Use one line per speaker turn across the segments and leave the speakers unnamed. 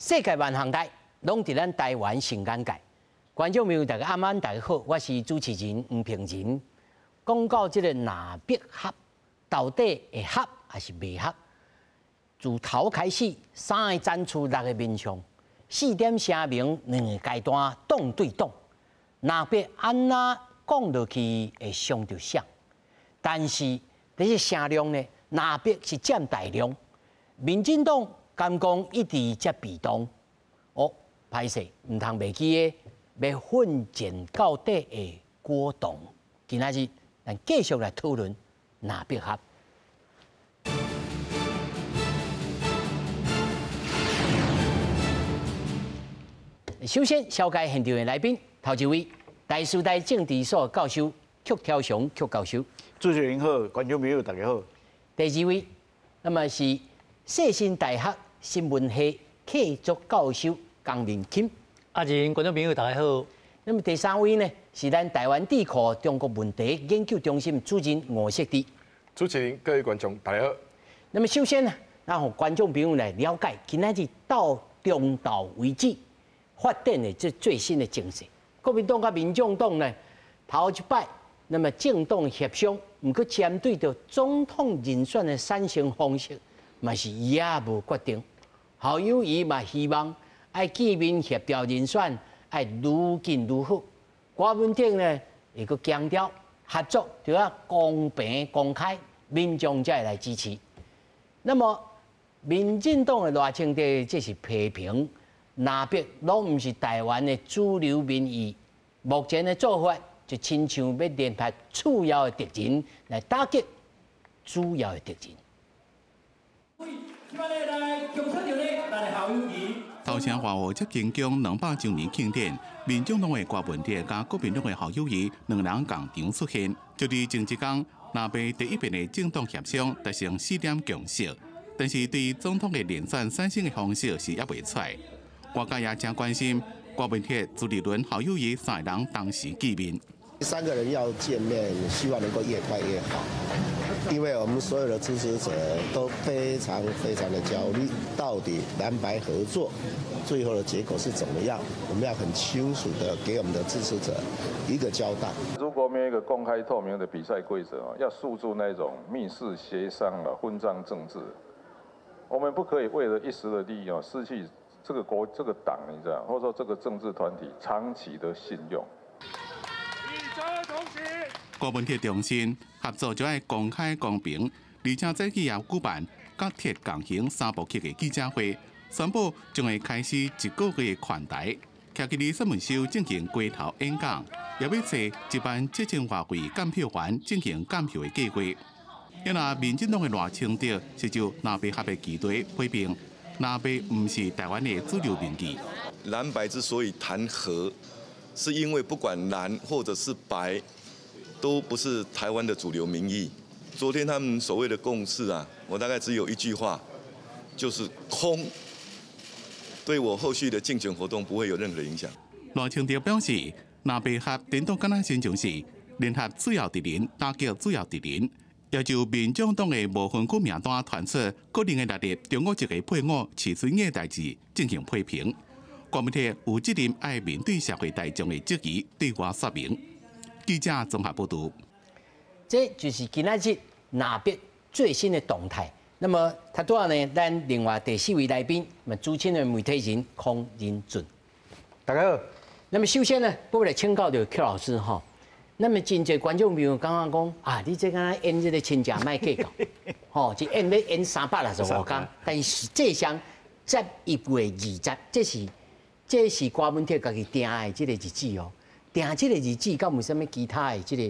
世界万行台拢伫咱台湾成眼界。观众朋友，大家晚安，大家好，我是主持人黄平仁。讲到这个纳必合，到底会合还是未合？自头开始，3个展出6个面向，4点声明2个阶段挡对挡，纳必安那讲落去会伤着啥？但是这些声量呢，纳必是占大量，民进党敢讲一直接被动，歹势，唔通袂记的，要奋战到底的果冻。今仔日咱继续来讨论纳必合。首先，紹介現場的來賓，頭一位，台師大政治所教授曲朝雄曲教授。
主持人好，觀眾朋友大家好。
第二位，那麼是世新大學新聞系客座教授江明鑫。
阿仁，觀眾朋友大家好。
那麼第三位呢，是咱台灣智庫中國問題研究中心主任吳錫佇。
主持人、各位觀眾大家好。
那麼首先呢，讓觀眾朋友來了解今仔日到中晝為止發展的這最新的情勢。國民黨甲民眾黨呢，頭一擺，那麼政黨協商，唔過針對着總統人選的產生方式，嘛是也無決定。侯友宜嘛希望愛見面協調人選，愛愈近愈好。郭文鼎呢，亦個強調合作就要公平公開，民眾才會來支持。那麼民進黨的賴清德，這是批評。納必攏唔是台灣的主流民意，目前的做法就親像要聯合次要的敵人來打擊主要的敵人。
頭城話務接近將200周年慶典，民眾黨的郭文鼎加國民黨的侯友宜兩人共場出現，就喺前一天，納必第一遍的政黨協商達成4點共識，但是對於總統的連選產生的方式是也未出來。外界也真關心郭文鼎、朱立倫、侯友宜3人當時見面。
3個人要見面，希望能夠越快越好，因為我們所有的支持者都非常非常的焦慮，到底藍白合作最後的結果是怎麼樣？我們要很清楚的給我們的支持者一個交代。
如果沒有一個公開透明的比賽規則，要訴諸那種密室協商了分贓政治，我們不可以為了一時的利益失去這個黨，你知道，或者說這個政治團體長期的信用。
郭文鼎重申，合作就要公開公平，而且這期也舉辦甲鐵共行3部曲的記者會，宣布將會開始1個月的寬台。徛起哩新聞秀進行街頭演講，也要找一班接近外圍監票員進行監票的計劃。因為民進黨的賴清德是就納必合的期待批評。納必唔是台灣的主流民意。
藍白之所以談和，是因為不管藍或者是白，都不是台灣的主流民意。昨天他們所謂的共識啊，我大概只有一句話，就是空，對我後續的競選活動不會有任何影響。
賴清德表示，納必合伝統敢若先就是聯合主要敵人，打擊主要敵人。要就民眾黨的無分區名單傳出個人的力量，中國一個配偶飼水嘅代志進行批評。國民黨有責任愛面對社會大眾的質疑，對外說明。記者綜合報導。
這就是今仔日納必最新的動態。那麼，他多呢？咱另外第4位來賓，資深的媒體人邝仁俊。
大家好。
那麼首先呢，我來請教到曲老師哈。那麼真濟觀眾朋友剛剛講啊，你這個演這個親家賣計較，吼，就演365天，但是這項11月20，這是郭文鼎家己定的這個日子哦。定這個日子，敢有啥物其他的這個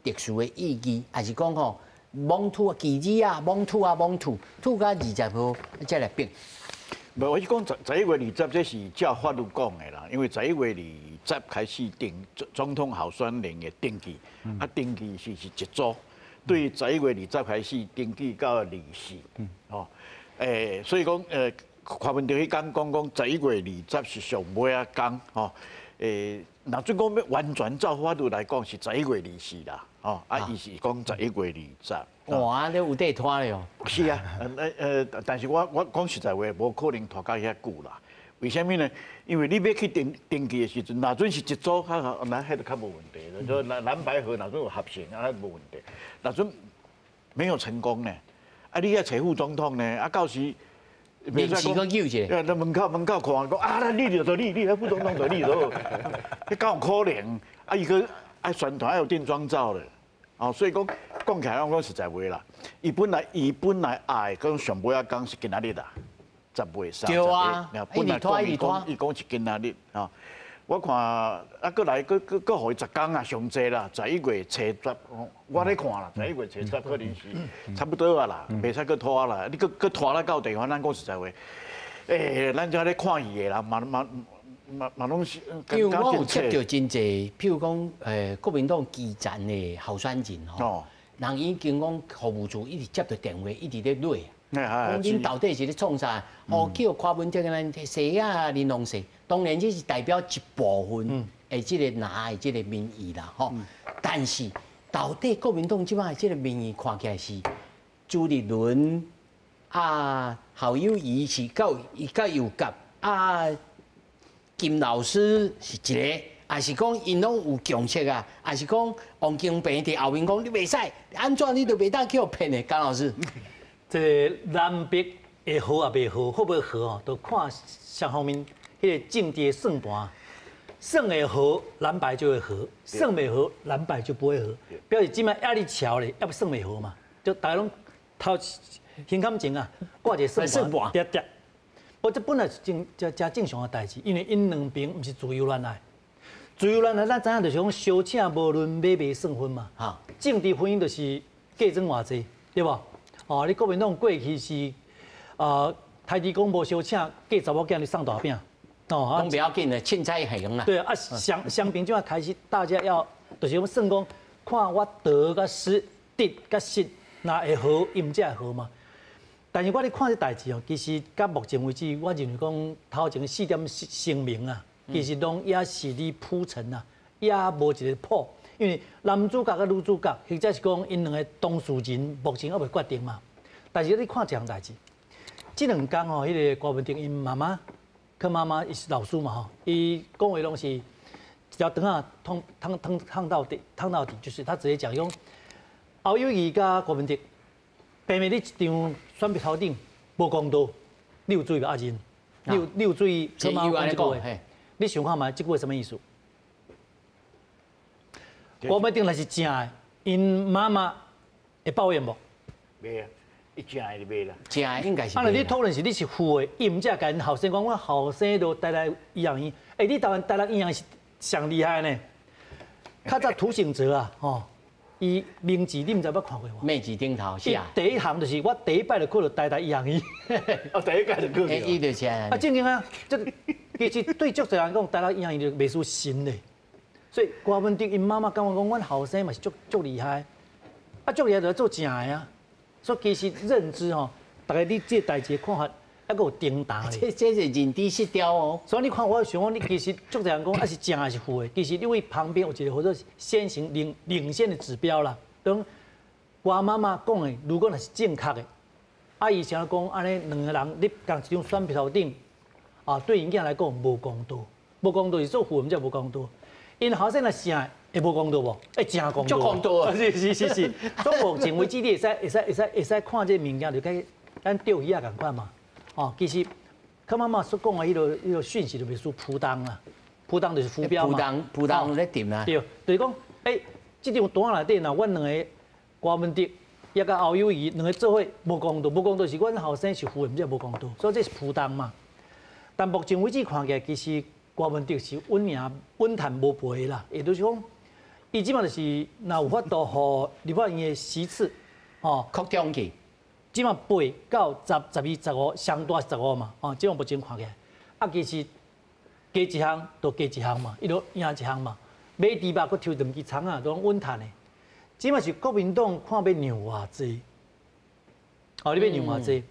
特殊的意義？還是講吼，蒙土啊，期日啊，蒙土到20號再來變？
無，我是講11月20，這是照法律講的啦，因為11月20開始定總統候選人的登記，啊登記是一組，對11月20開始登記到24，哦，所以講柯文哲迄天講11月20是上尾啊天，哦，若准講要完全照法律來講是11月24啦，哦，伊是講11月20。
哇，你有地拖了哦。
是啊，但是我講實在話，無可能拖到遐久啦。为什么呢？因为你要去登记的时阵，哪准是一组，那迄就较无问题。就蓝白合哪准有合成啊，无问题。哪准没有成功呢？啊，你要找副总统呢？啊，到时。
临时个救者，
那门口看讲啊，你就你那副总统就你咯，迄敢有可能？啊，伊个爱宣传，爱有定妆照的，哦，所以讲起来，我讲实在话啦，伊本来爱讲上尾啊讲是今仔日啦，10月30。对啊，本来伊讲是今仔日啊。我看啊，搁来搁互伊10天啊，上济啦，11月初10，我咧看啦，11月初10可能是差不多啊啦，袂使搁拖啦，你搁拖啦到地方，咱讲实在话，咱遮咧看伊的啦，嘛拢是。
因为我有接到真济，譬如讲，国民党基层的候选人吼，人已经讲服务处一直接到电话，一直咧累。讲恁到底是咧创啥？哦，叫柯文哲咱谁啊？林龙谁？当然这是代表一部分的这个拿的这个民意啦，吼。但是到底国民党即摆这个民意看起来是朱立伦啊、侯友宜是伊甲有夹啊，金老师是一个，还是讲因拢有强势啊？还是讲王金平伫后面讲你袂使，安怎你都袂当去互骗的？甘老师。
这个南北会合也袂合，会不会合哦？都看双方面迄个政治的算盘，算会合，蓝白就会合；算袂合，蓝白就不会合。表示今摆压力桥咧，要不算袂合嘛？就大家拢头胸坎前啊，挂一个算盘，跌跌。不，这本来是真正常的代志，因为因两边毋是自由恋爱，自由恋爱咱知影就是讲相请无论买卖算分嘛。哈，政治婚姻就是计算偌济，对无？哦，你国民党过去是台地公无相请，嫁查某囝你送大饼，
哦，都不要紧的，凊彩行啦。
对啊，相平就要开始，大家要就是讲算讲，看我得甲失，得甲失，那会合，伊毋才会合嘛。但是我咧看这代志哦，其实到目前为止，我认为讲头前4点声明啊，其实拢也是咧铺陈啊，也无一个谱。因为男主角甲女主角，或者是讲因两个当事人目前还未决定嘛。但是你看一项代志，这2天吼，迄个郭文定因妈妈，佢妈妈是老师嘛吼，伊讲话拢是一条肠啊，烫到底，就是他直接讲讲，侯友宜甲郭文定，平日你一张选票头顶无公道，你有注意无阿仁？你有注意？
柯妈妈讲话，
你想看嘛？这句话什么意思？郭文定若是正的，因妈妈会抱怨无？
袂啊，伊正的就袂啦。
正的应该是。
啊，你讨论是你是负的，伊毋才甲因后生讲，我后生都台大医学院，你台大医学院是上厉害呢。较早涂省哲啊，吼，伊名字你毋知捌看过无？
面子顶头是啊。
第一项就是我第一摆就考到台大医学院，
哦，第一届就考到。
伊就是啊。
正经啊，其实对足侪人讲，台大医学院就袂输神嘞。所以郭文定因妈妈跟我讲，阮后生嘛是足厉害，足厉害就要做正的啊。所以其实认知吼，大家你这代志看法还佫有颠倒咧。
这是认知失调哦。
所以你看，我想讲，你其实足侪人讲，是正还是负的？其实因为旁边有一个或者先行领先的指标啦。等我妈妈讲的，如果那是正确的，伊想讲安尼2个人你共一张选票头顶，对因囝来讲无公道，无公道是做负，毋才无公道。因后生若正会无公道无？正公道。足公道啊！是。从目前为止，你会使看这物件，就跟咱钓鱼啊共款嘛。其实柯妈妈所讲的迄个讯息就袂输铺当啦，铺当就是浮标嘛。
铺当咧点啦。
对，就是讲，这张单内底若阮2个郭文定也甲侯友宜2个做伙无公道，无公道是阮后生是负的，毋是无公道，所以这是铺当嘛。但目前为止看起来，其实郭文定是稳谈无赔啦，也就是讲，伊即摆就是若有法度互立法院的席次，
扩张去，
即摆8到10、12、15，上大是15嘛，即摆目前看起来，其实加一项就加一项嘛，伊就赢一项嘛，买猪肉佮抽2支葱啊，都拢稳谈的。即摆是国民党看要让偌济，你要让偌济，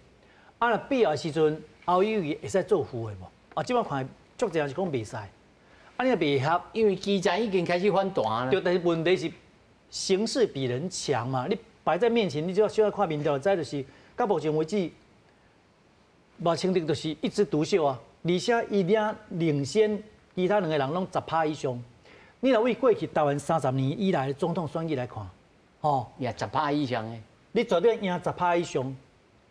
若必要时阵，侯友宜会使做副的无？即摆看。足侪人是讲袂使，你若袂合，
因为基层已经开始反弹啦。
对，但是问题是形势比人强嘛，你摆在面前，你就要需要看民调，再就是到目前为止，马清德就是一枝独秀啊，而且伊领先其他两个人拢10%以上。你若为过去台湾30年以来的总统选举来看，吼，
也10%以上诶。
你绝对赢10%以上。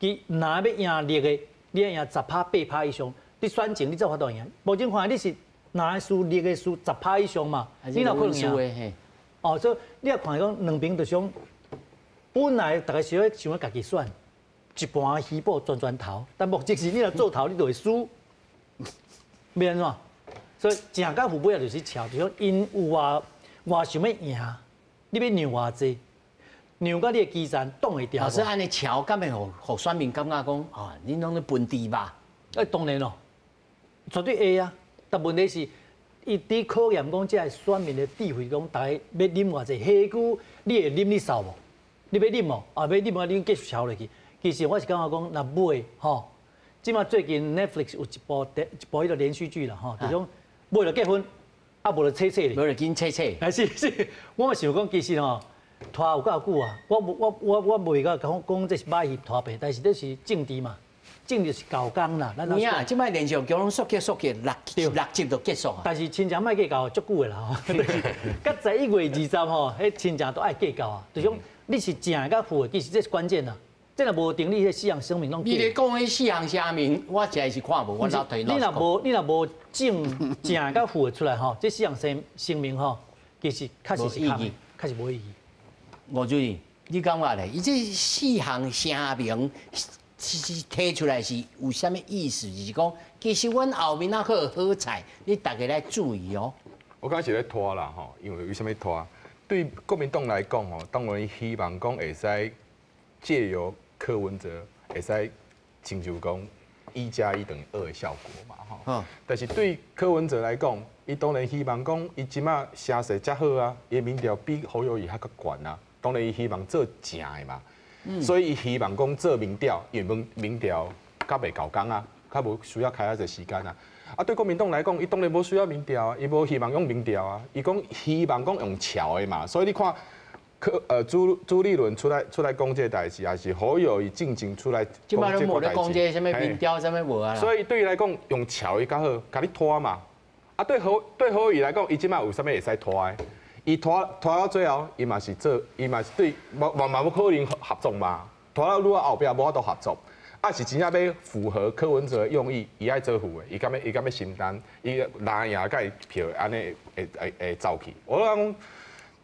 佢若要赢绿的，你要赢10%、8%以上。你选前你才法度赢。目前看你是若输绿的输10%以上嘛，你若可能赢。哦，所以你也看讲两边就想，本来大家想要家己选，一盘鱼宝全投，但目前是你若做头，你就会输，免安怎？所以正到副尾就是瞧，就讲因有我想要赢，你要让偌济，让到你的基层挡会掉。
老师安尼瞧，敢会互选民感觉讲啊，恁拢咧分地吧？
当然咯，绝对会啊。但问题是，伊伫考验讲，这选民的智慧，讲大家要啉偌济黑菇，你会啉你扫无？你要啉无？啊，要啉啊，你继续瞧落去。其实我是感觉讲，若买吼，即马最近 Netflix 有一部迄个连续剧啦，吼，就种买了结婚，啊无就切切哩，
无就紧切切。
是，我嘛想讲，其实吼，拖有够久啊。我袂甲讲这是马戏拖白，但是这是政治嘛。政治是搞工啦，咱
有影，即摆连续剧拢缩剧六集就结束啊。
但是亲情莫计较足久的啦吼，到11月20吼，迄亲情都爱计较啊。就讲你是正甲负的，其实这是关键啦。这若无定你迄4项声明拢。
你咧讲迄4项声明，我实在是看无，我老推老。
你若无正甲负的出来吼，这4项声明吼，其实确实是意义，确实无意义。
吴主任，你感觉咧？伊这4项声明。提出来是有啥物意思？就是讲，其实阮后面那个好菜，你大家来注意哦。
我感觉是咧拖啦吼，因为为什么拖？对国民党来讲吼，当然希望讲会使借由柯文哲会使成就讲1+1等于2的效果嘛吼。但是对柯文哲来讲，伊当然希望讲伊即马声势遮好啊，伊民调比侯友宜还较悬啊，当然伊希望做正的嘛。所以伊希望讲做民调，因为民调较袂够工啊，较无需要开遐侪时间啊。啊，对国民党来讲，伊当然无需要民调啊，伊无希望用民调啊，伊讲希望讲用桥的嘛。所以你看，朱立伦出来讲这代志，还是侯友宜进前出来
讲这个代志。即摆拢无咧讲这什么民调，什么无啊。
所以对伊来讲，用桥伊较好，甲你拖嘛。啊，对侯友宜来讲，伊即摆有啥物会使拖的？伊拖到最后，伊嘛是对嘛可能合作嘛。拖到愈后壁无法度合作，啊是真正要符合柯文哲的用意，伊爱做副的，伊敢要承担，伊拿赢甲伊票安尼会走去。我讲，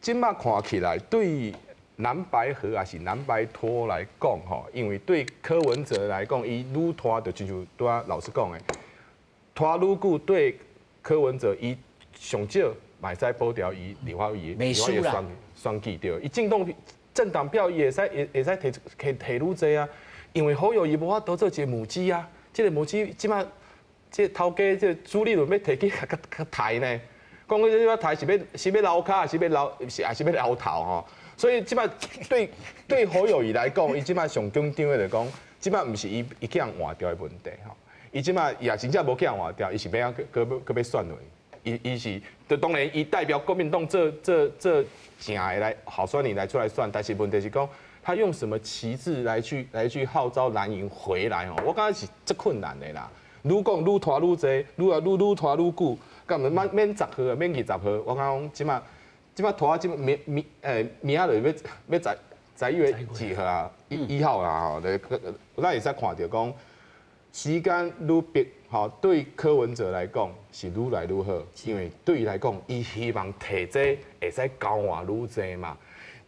即马看起来对蓝白合还是蓝白拖来讲吼，因为对柯文哲来讲，伊愈拖就亲像拄仔老师讲的，拖愈久对柯文哲伊上少。买在保掉伊立法院选举对，伊政党票也会使提愈济啊，因为侯友宜无法度做一个母鸡啊，这个母鸡即马这头家这朱立伦要提去较抬呢，讲这要抬是要捞卡，是要捞头吼，所以即马对侯友宜来讲，伊即马上紧张的就讲，即马毋是伊去人换掉的问题吼，伊即马也真正无去人换掉，伊是要要选落。伊是，就当然伊代表国民党这正的来好选人来出来选，但是问题是讲他用什么旗帜来去号召蓝营回来哦？我感觉是最困难的啦。愈讲愈拖愈济，愈拖愈久，干嘛免10号，免20号？我讲即马拖啊，明仔就要11月几号啊？1号啊吼，咱会使看到讲时间愈逼。好，对柯文哲来讲是愈来愈好，因为对伊来讲，伊希望摕这会使交换愈济嘛。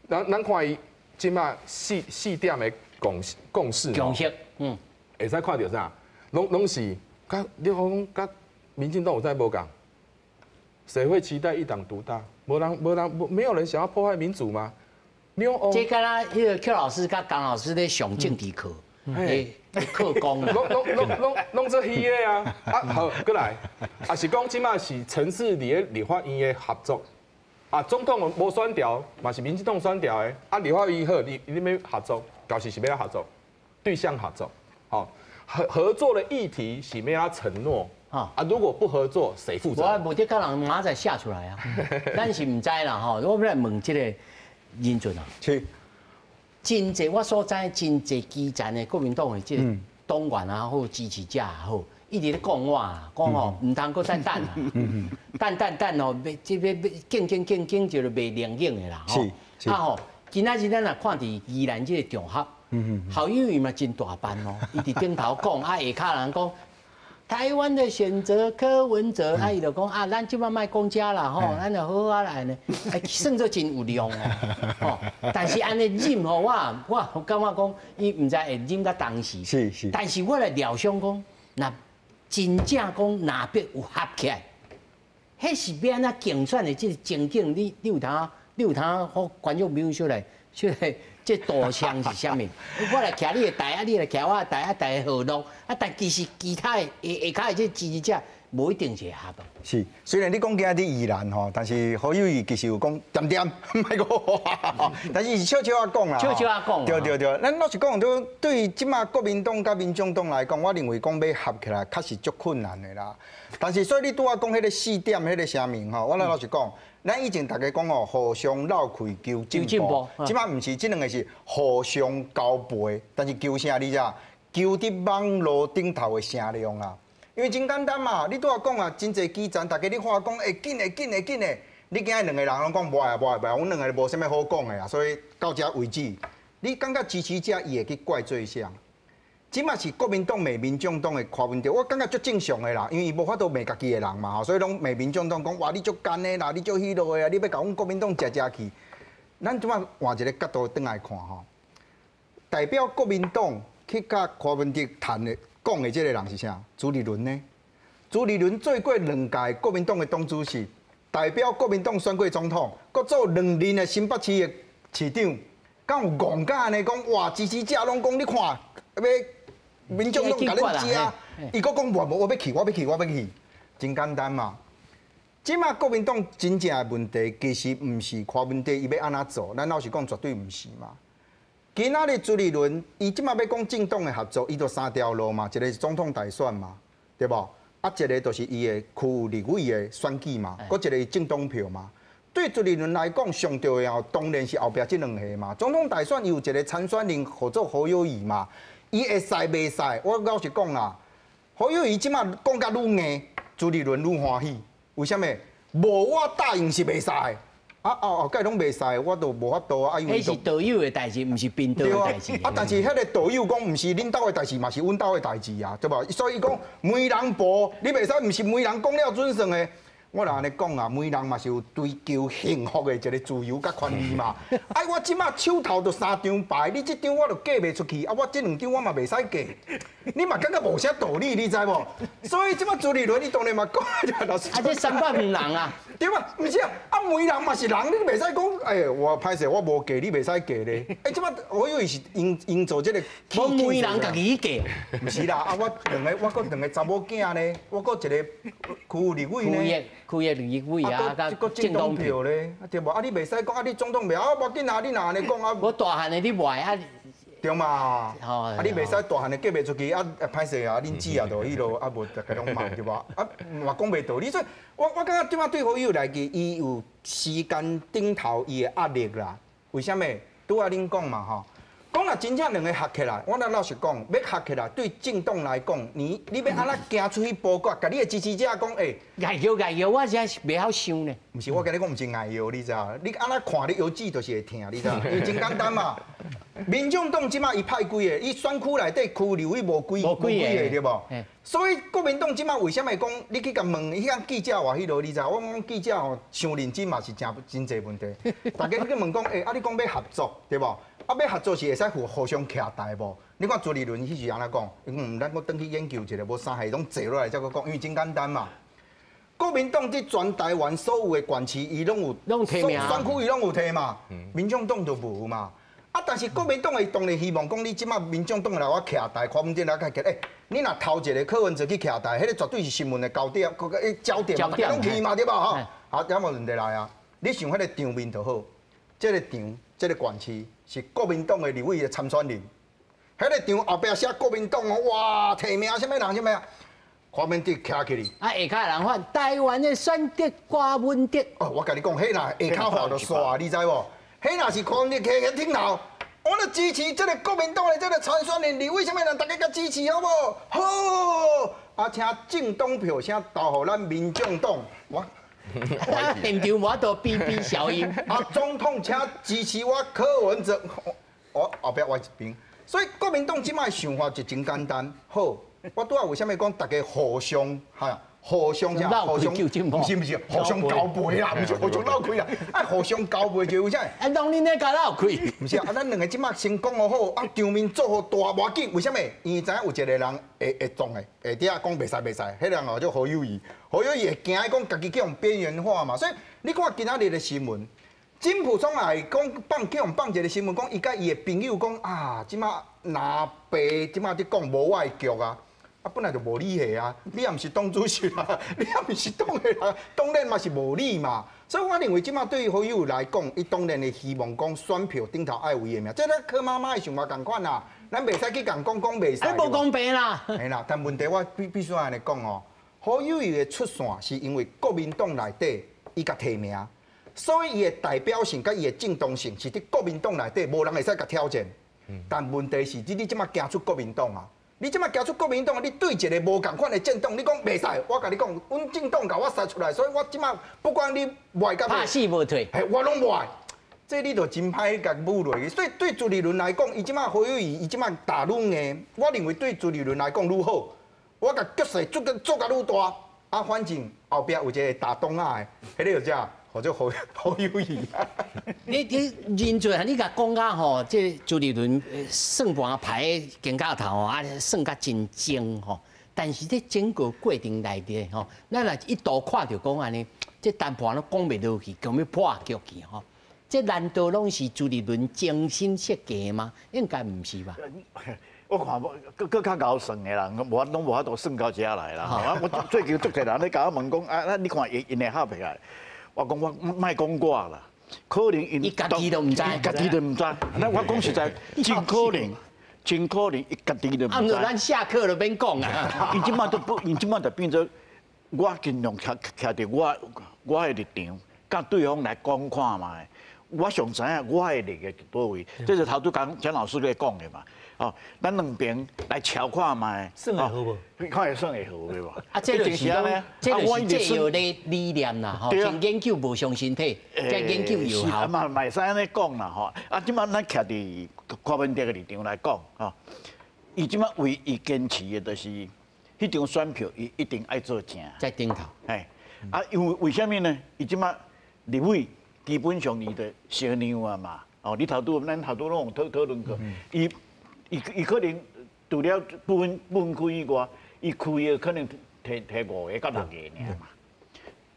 咱看伊即马4点的共识，会使看到啥？拢是甲你讲甲民进党有在无共？谁会期待一党独大？没有人想要破坏民主吗？
这敢若迄个邱老师甲江老师咧上政治课。课工啊，
拢做虚的啊！好，过来，啊是讲即马是城市立法院的合作，啊总统无选调，嘛是民进党选调的，啊立法院好，你要合作，表示是要合作，对象合作，好合作的议题是要承诺，啊如果不合作，谁负责？
我无得甲人马仔写出来啊，咱是唔知啦吼，我来问这个认准啊。真济我所知真济基层的国民党的这个党员啊，或支持者也好，一直咧讲我啊，讲哦，唔通搁再等啊，等哦，即要竞就袂灵应的啦吼。啊吼，今仔日咱也看伫宜兰这个场合，侯友宜嘛真大班哦，伊伫顶头讲，啊下骹人讲。台湾的选择柯文哲，啊，伊就讲啊，咱即摆卖公家啦吼，咱就好好来呢，算做真有量哦，吼。但是安尼忍吼，我感觉讲，伊唔知会忍到当时。是。但是我来料想讲，那真正讲若必有合起来，迄是要安怎竞选的这个情景，你有通好观众朋友出来，这大枪是啥物？我来徛你的台啊，你来徛我的台啊，台河路啊，但其实其他的下骹的这支持者，无一定是会合的。
是，虽然你讲今日宜兰吼，但是侯友宜其实有讲点，唔系讲，但是是悄悄啊讲啦。悄悄啊讲。对，咱老实讲，对即马国民党甲民众党来讲，我认为讲要合起来，确实足困难的啦。但是所以你拄啊讲迄个4点迄个声明吼，我老实讲。咱以前大家讲哦，互相绕开求进步，即摆毋是，即两个是互相交陪，但是求啥你知？求伫网络顶头的声量啦。因为真简单嘛，你拄仔讲啊，真侪基层，大家你话讲会紧的，你今日两个人拢讲无，阮两个无啥物好讲的啊，所以到遮为止。你感觉支持者伊会去怪罪啥？即嘛是国民党骂民众党的看问题，我感觉足正常的啦，因为伊无法度骂家己的人嘛，所以拢骂民众党讲哇，你足干的啦，你足虚弱的啊，你要甲阮国民党食去。咱即马换一个角度转来看吼，代表国民党去甲柯文哲谈的讲的这个人是啥？朱立伦呢？朱立伦做过2届国民党的党主席，代表国民党选过总统，搁做2任的新北市的市长，敢有戆甲安尼讲哇，支持者拢讲你看要。民众党甲恁食，伊搁讲无，我要去，真简单嘛。即马国民党真正的问题，其实毋是柯文哲伊要安怎做，咱老实讲绝对毋是嘛。今仔日朱立伦，伊即马要讲政党的合作，伊就3条路嘛，一个是总统大选嘛，对无？啊，一个就是伊的区立委的选举嘛，搁一个是政党票嘛。对朱立伦来讲，上重要当然是后壁即2个嘛。总统大选有一个参选人合作侯友宜嘛。伊会使袂使？我老实讲啦，侯友宜即马讲甲愈硬，朱立伦愈欢喜。为什么？无我答应是袂使。后盖拢袂使，我都无法度啊。
迄是导友的代志，毋是宾道的代志。
但是迄个导友讲，毋是恁兜的代志，嘛是阮兜的代志啊，对无？所以讲每人步，你袂使，毋是每人讲了准算的。我若安尼讲啊，每人嘛是有追求幸福的一个自由甲权利嘛。我即马手头就3张牌，你即张我就嫁袂出去，我即2张我嘛袂使嫁。你嘛感觉无啥道理，你知无？所以即马朱立伦，你当然嘛讲，老师。
这3百人啊，
对嘛？毋是啊，每人嘛是人，你袂使讲，我歹势，我无嫁，你袂使嫁咧。即马我以为是营造这个。
我每人家己嫁。
毋是啦，我搁2个查某囝咧，我搁一个区立委咧。
区的立委啊，甲政党票
咧，对无？你袂使讲你总统袂无紧啊，你若安尼讲
我大汉的你卖啊，
对嘛？你袂使大汉的嫁袂出去歹势啊，恁姊也就迄落无大家拢骂对无？嘛讲袂道理，所以我感觉即马对侯友来讲，伊有时间顶头伊的压力啦。为什么？拄仔恁讲嘛吼。讲若真正2个合起来，我老实讲，要合起来对政党来讲，你要安怎行出去布局，甲你的支持者讲，
爱摇，我真是袂晓想呢。
毋是，我跟你讲，毋是爱摇，你知影？你安怎看你摇子，就是会疼，你知影？因为真简单嘛。民众党即马伊派几个，伊选区内底区立委无几个对无？所以国民党即马为什么讲你去甲问迄个记者话迄落，你知？我讲记者吼，伤认真嘛是真侪问题。大家去问讲，你讲要合作对无？要合作是会使互相徛台无？你看朱立伦迄时安怎讲？咱我转去研究一下，无3下拢坐落来才去讲，因为真简单嘛。国民党伫全台湾所有的县市，伊拢有
提名，
选区伊拢有提嘛。民众党就无嘛。但是国民党的当然希望讲，你即马民众党来我徛台，柯文哲来徛，你若头一个柯文哲去徛台，迄个绝对是新闻的焦点，焦点嘛，大家拢去嘛，对吧？吼，好，第无问题来啊，你想迄个场面就好，这个场，这个县市是国民党的立委的参选人，迄个场后壁写国民党哦，哇，提名什么人什么啊？柯文哲徛起哩。下
骹人反台湾的选择柯文哲。
我甲你讲，迄若下骹话就煞，你知无？迄若是柯文哲徛喺顶头，我咧支持这个国民党的这个参选人，你为什么人大家甲支持好无？好，啊，请政党票先投互咱民众党，我。
电场无多哔哔小音。
啊，总统请支持我柯文哲，我后壁我一边。所以国民党即摆想法就真简单。好，我拄仔为虾米讲大家互相互相啥？互相不是互相交配啦，不是互相闹开啦，啊互相交配就有啥？
啊，当恁咧甲闹开？
不是啊，咱两个即摆先讲好，啊场面做好大无要紧，为虾米？因为知影有一个人会撞的，下底啊讲袂使，迄人哦叫何友谊，何友谊会惊讲家己去用边缘化嘛，所以你看今仔日的新闻。金溥聪来讲放一个新闻，讲伊甲伊的朋友讲啊，即马拿爸即马伫讲无外局啊，本来就无理的啊，你也毋是党主席啊，你也毋是党的人，当然嘛是无理嘛。所以我认为即马对于何友来讲，伊当然会希望讲选票顶头爱有伊的名，即咱柯妈妈的想法共款啦，咱袂使去讲袂使。
无公平啦。
系啦，但问题我必须安尼讲哦，何友谊的出线是因为国民党内底伊甲提名。所以伊的代表性甲伊的正当性是伫国民党内底，无人会使甲挑战。但问题是，你即马行出国民党啊！你即马行出国民党，你对一个无共款的政党，你讲袂使，我甲你讲，阮政党甲我杀出来，所以我即马不管你外甲
怕死无退，
我拢无爱。这你就真歹甲侮落去。所以对朱立伦来讲，伊即马何友谊，伊即马打愈硬，我认为对朱立伦来讲愈好。我甲局势做甲愈大，啊，反正后壁有一个打东亚的，迄个就啥？或者好友谊啊！
你认罪啊！你甲讲啊吼，这朱立伦算盘牌更到头啊，算甲真精吼。但是这整个过程内底吼，咱若一度看到讲安尼，这单盘都讲袂落去，讲要破局去吼。这难道拢是朱立伦精心设计吗？应该唔是吧？
我看搁较高算的啦，拢无法度算到遮来啦。我最近足侪人咧甲我问讲，啊，你看因会合起来？我讲我莫讲我啦，可能因
家己都唔知，
家己都唔知。那我讲实在，真可能，伊家己都唔知。
啊，咱下课就免讲啊。
伊即马都不，伊即马就变做我尽量徛伫我的立场，甲对方来讲看嘛。我上知影我的立个倒位，这是头拄蒋老师咧讲的嘛。哦，咱两边来瞧看嘛，
算会好无？
看会算会好对无？
啊，这就是讲，这就是借由咧理念啦，吼，先研究无伤身体，再研究有效。
嘛，袂使安尼讲啦，吼。啊，即摆咱徛伫柯文哲的立场来讲，吼，伊即摆唯一坚持的就是，迄张选票伊一定爱做正。
在顶头。
嘿，啊，因为为虾米呢？伊即摆立委基本上伊就小娘啊嘛，哦，你头拄咱头拄拢有讨论过，伊可能除了部分区以外，伊开的可能摕5个到6个尔嘛。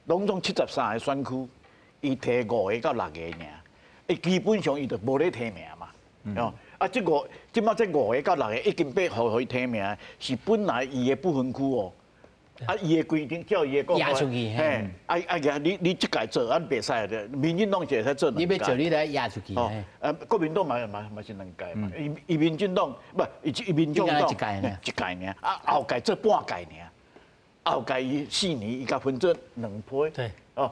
拢总73个选区，伊摕5个到6个尔，伊基本上伊就无咧提名嘛。哦，啊，即摆这5个到6个已经被互伊提名，是本来伊的不分区哦。啊，伊的规定叫伊的讲，
压出去，
嘿，你即届做，袂使的，民进党就会使做2届。
你要做，你来压出去。哦，
国民党嘛是2届嘛，伊民进党不，伊民众党一届尔，啊后届做半届尔，后届伊4年伊甲分做2批，
对，
哦，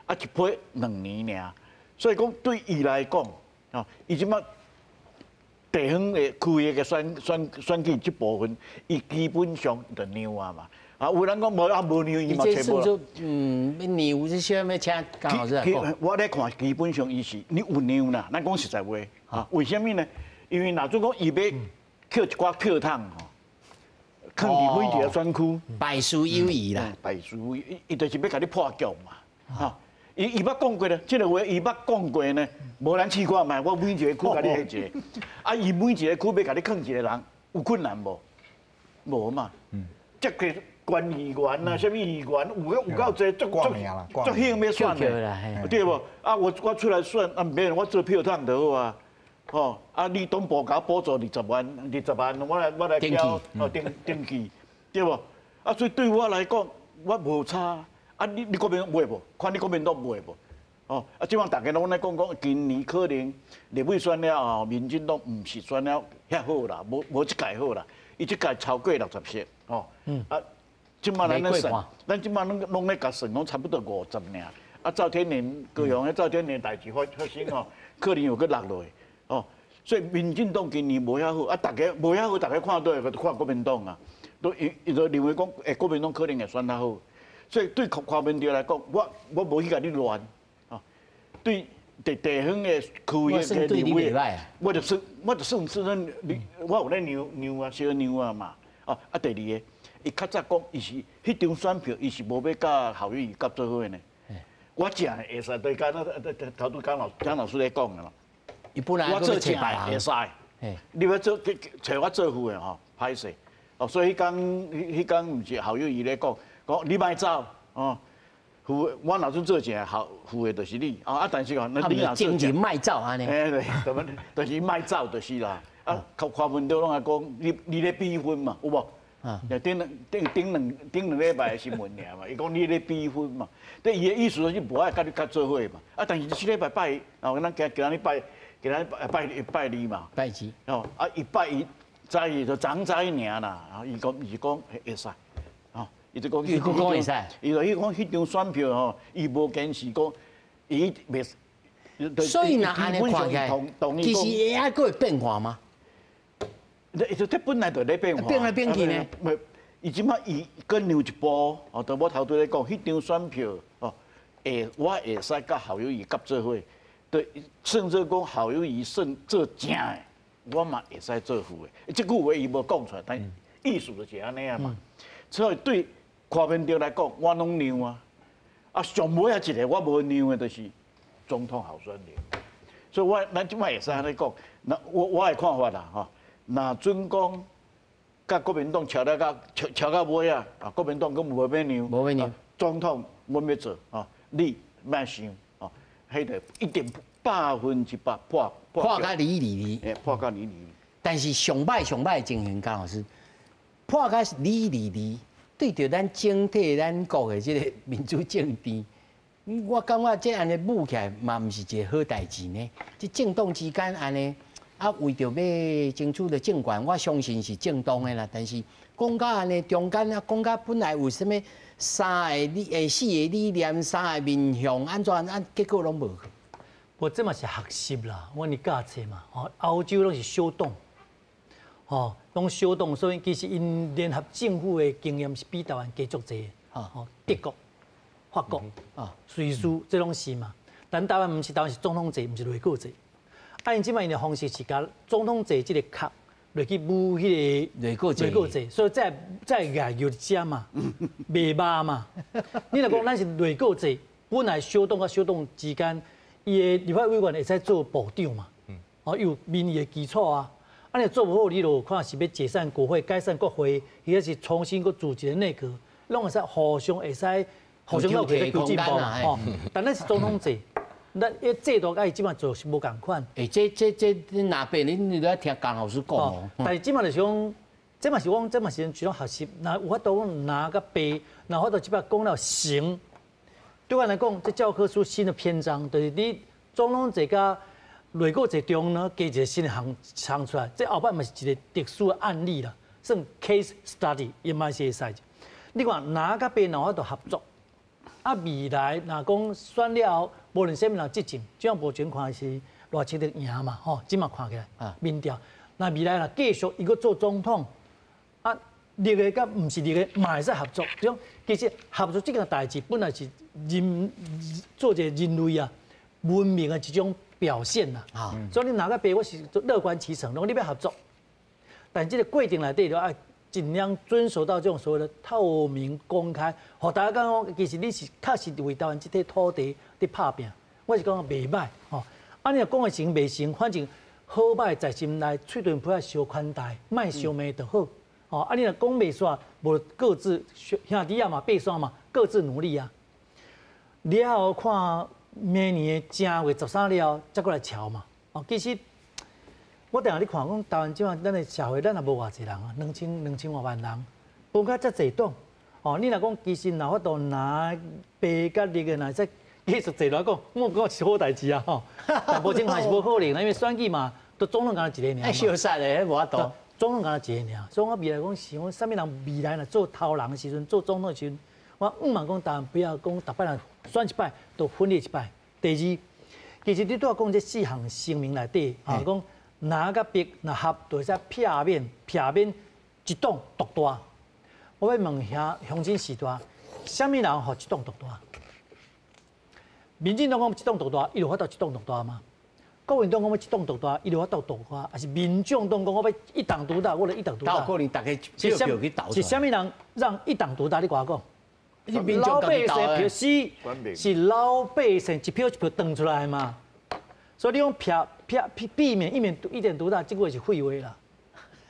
啊一批2年尔，所以讲对伊来讲，哦，伊即摆地方的区的选举这部分，伊基本上就让啊嘛。啊，有人讲无让，伊嘛找无。
让这些要请江老师来讲。
我咧看，基本上伊是你有让啦。咱讲实在话，啊，为什么呢？因为若做讲伊要扣一寡票桶吼，放伫每一个选区，
败输有余啦。
败输，伊就是要甲你破局嘛，哈。伊捌讲过咧，即个话伊捌讲过呢。无人试看卖，我每一个区甲你下一个，啊，伊每一个区要甲你放一个人，有困难无？无嘛。这个。县议员啊，什么议员有够济，足兴要选的，对无？啊，我出来选，啊，免我做票桶就好啊。吼，啊，你党部甲我补助20万，我来交登记，对无？啊，所以对我来讲，我无差。啊，你国民党买无？看你国民党买无？哦，啊，即摆大家拢咧讲，今年可能立委选了后，民进党毋是选了遐好啦，无即届好啦，伊即届超过60席，哦，啊。即摆咱咧算，咱即摆拢咧甲算，拢差不多50尔。啊，赵天麟高雄的赵天麟代志发生吼，可能有个落落去哦。所以民进党今年无遐好，啊，大家无遐好，大家看到看国民党啊。都就认为讲，国民党可能会选较好，所以对跨民调来讲，我无去甲你乱，啊，对地方的区域的立委，我就算是我有咧让啊，小让啊嘛，啊第二个，伊较早讲，伊是迄张选票，伊是无要甲侯友宜合做伙呢。我正会使，对刚头拄江老师咧讲的嘛。我做正会使，你要做找我做副的吼，歹势。哦，所以迄天毋是侯友宜咧讲你莫走哦。副我若准做正副的，就是你啊。但是哦，
你若经营莫走安尼。
对，就是莫走就是啦。啊，跨文都拢爱讲你咧比分嘛，有无？啊，顶两礼拜的新闻尔嘛，伊讲你咧比分嘛，对伊的意思就是无爱甲你做伙嘛。啊，但是这礼拜拜，然咱今日拜二嘛，
拜二。
哦，啊，伊拜伊早伊就昨尔啦，啊，伊讲会使，哦，伊就讲
会使，
伊就讲迄张选票吼，伊无坚持讲伊袂。
所以若安尼看起来，其实 AI 佫会变化吗？
这本来就咧变化，
变来变去呢。
伊即摆伊更牛一步，哦，就我头拄咧讲，迄张选票，哦，我会使甲侯友宜合做伙，对，甚至讲侯友宜算做正的，我嘛会使做副的。即句话伊无讲出来，但意思就是安尼啊嘛。所以对跨民调来讲，我拢让啊。啊，上尾啊一个我无让的，就是总统候选人。所以咱即摆会使安尼讲，那我的看法啦，吼。那准讲，甲国民党吵到尾啊！啊，国民党佫无要让，总统阮要做啊，你莫想啊，迄个一定100%破
甲2-2，
破甲2-2。
但是上歹的情形，江老师破甲2-2，对着咱整体咱国的这个民主政治，我感觉这安尼舞起来嘛，毋是一个好代志呢。这政党之间安尼。啊，为着要争取的政权，我相信是正当的啦。但是讲到安尼中间啊，讲到本来有啥物4个理念、3个面向，安怎结果拢无。
我这嘛是学习啦，我你教册嘛，哦，欧洲拢是小党，哦，拢小党，所以其实因联合政府的经验是比台湾加足侪，哦，德国、法国、瑞士这拢是嘛。但台湾毋是，台湾是总统制，毋是内阁制。啊，因即摆因的方式是甲总统制即个卡落去舞迄个内阁制，所以再牙有遮嘛，袂麻嘛。你若讲咱是内阁制，本来小党甲小党之间，伊的立法委员会使做部长嘛，哦有民意的基础啊。啊，你做不好，你就看是要解散国会、解散国会，或者是重新搁组织内阁，拢会使互相互相可以进步哦。但咱是总统制。咱一制度甲伊即摆做是无共款。
这哪边你都要听江老师讲哦。
但是即摆就是讲，这嘛是一种学习。那有法度拿个背，那法度即摆讲了行。对我来讲，这教科书新的篇章，就是你总统制甲内阁制中呢，加一个新的行出来。这后摆嘛是一个特殊的案例啦，算 case study， 也嘛是会使。你看拿个背，然后法度合作。啊，未来若讲选了后，无论啥物人执政，这样目前看是赖清德赢嘛，吼，即嘛看起来民调。那未来若继续伊个做总统，啊，立个甲毋是立个，嘛会使合作。种其实合作这件代志，本来是做一个人类啊文明的一种表现啦。所以你哪个别我是乐观其成，如果你要合作，但这个规定内底就爱。尽量遵守到这种所谓的透明公开，互大家讲，其实你是确实为台湾这块土地伫拍拼，我是讲袂歹吼。啊，你若讲的成袂成，反正好歹在心内，嘴唇不要小宽大，莫相骂就好。哦，啊，你若讲袂煞，无各自兄弟啊嘛，爬山嘛，各自努力啊。了后看明年的正月13了，再过来瞧嘛。哦，其实。我定下你看讲，台湾即摆咱的社会，咱也无偌济人啊，2000多万人，分开遮济党。哦，你若讲其实若法度拿白甲绿的，若使继续坐来讲，我讲是好代志啊吼。但目前还是无可能啦，因为选举嘛，都总统干一个尔。
哎，消失咧，无法度。
总统干一个尔，所以我未来讲想，啥物人未来若做头人的时阵，做总统的时阵，我万讲台湾不要讲逐摆人选一摆，都分裂一摆。第二，其实你都要讲这4项声明内底，啊讲。拿甲别若合，就会使片面一党独大，我要问乡亲时代，什么人互一栋独大？民进党讲一栋独大，伊有法度一栋独大吗？国民党讲要一栋独大，伊有法度独大，还是民众党讲我要一党独大，我就一党独大？
可能大家票去倒
是什么人让一党独大？你跟我讲。
民众
老百姓票是老百姓一票一票登出来嘛，所以你讲避免一点独大，这个是废话啦。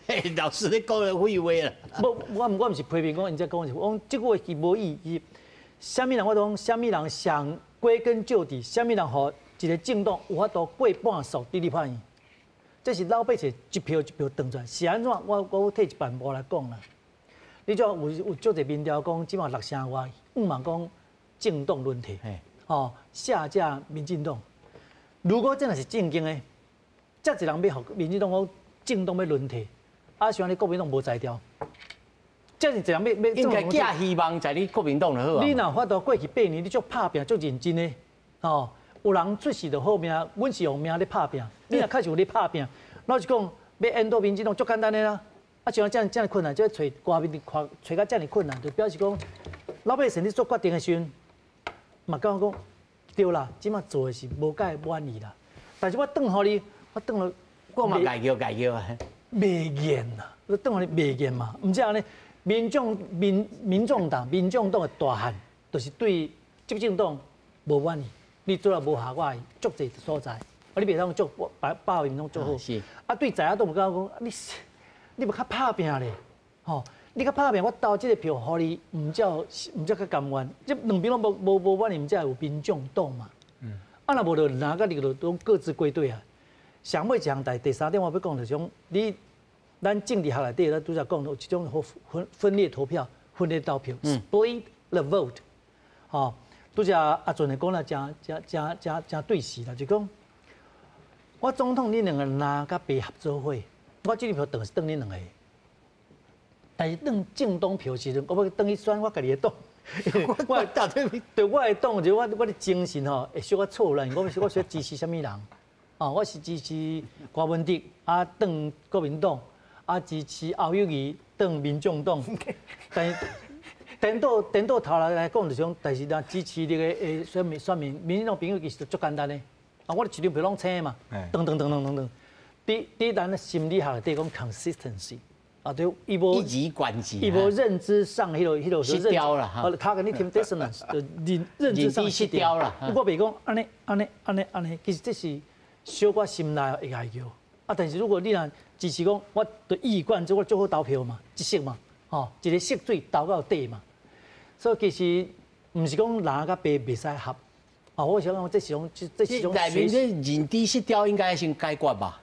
嘿，老师你讲的废话啦。
我唔是批评讲，人家讲是，我讲这个是无意义。什么人我讲，什么人想归根究底，什么人和一个政党有法度过半数伫立法院，这是老百姓一票一票登出来，是安怎？我替一万步来讲啦。你像有足侪民调讲，即马6成外，5万讲政党轮替，哦下架民进党。如果真的是正经的，遮一人要互民进党讲政党要轮替，啊，像你国民党无才调，遮是一人要
应该寄希望在你国民党就好啊。
你若法度过去8年，你足拍拼足认真的，哦，有人出事就好命，阮是用命咧拍拼。你若确实有咧拍拼，老实讲要引导民进党足简单的啦。啊，像这样困难，就要找外面找到这样困难，就表示讲，老百姓你做决定的时阵，嘛讲对啦，即马做的是无解满意啦。但是我等互你，
我嘛解叫啊，
袂严啦，我等互你袂严嘛。毋只安尼，民众党的大汉，就是对执政党无满意，你做了无效果的足侪所在，啊，你袂当做把民众做好。
是。
啊，对在野党讲你要较拍拼咧，吼！你较拍拼，我投这个票，互你唔叫较甘愿。这两边拢无满意，唔才有民众党嘛。啊，若无就哪个你都各自归队啊。上尾一项第三点我要讲就是讲，咱政治学内底，咱拄则讲有一种分裂投票、分裂投票 （split the vote）。吼，拄则阿俊的讲了真对时啦，就讲我总统你两个拿甲白合作伙。我这票等是等你两个，但是等政党票时阵，我要等去选我家己的党。我到底对我的党就我的精神吼会小可错乱。我是支持什么人？哦，我是支持郭文哲啊，等国民党啊，支持侯友宜等民众党。但是颠倒头来讲就是讲，但是咱支持你个选民，民进党朋友其实足简单的。啊，我的一张票拢青嘛，等。第咱的心理学底讲 consistency， 啊，对，伊无认知上迄个
失调啦，哈
，cognitive dissonance， 认知上
失调啦。
我袂讲安尼，其实这是小可心内会哀叫。啊，但是如果你若支持讲，我对一以贯之，我最好投票嘛，一色嘛，吼，一个色水投到底嘛。所以其实毋是讲蓝甲白袂使合。啊，我想讲这是种
内面这认知失调应该先解决吧。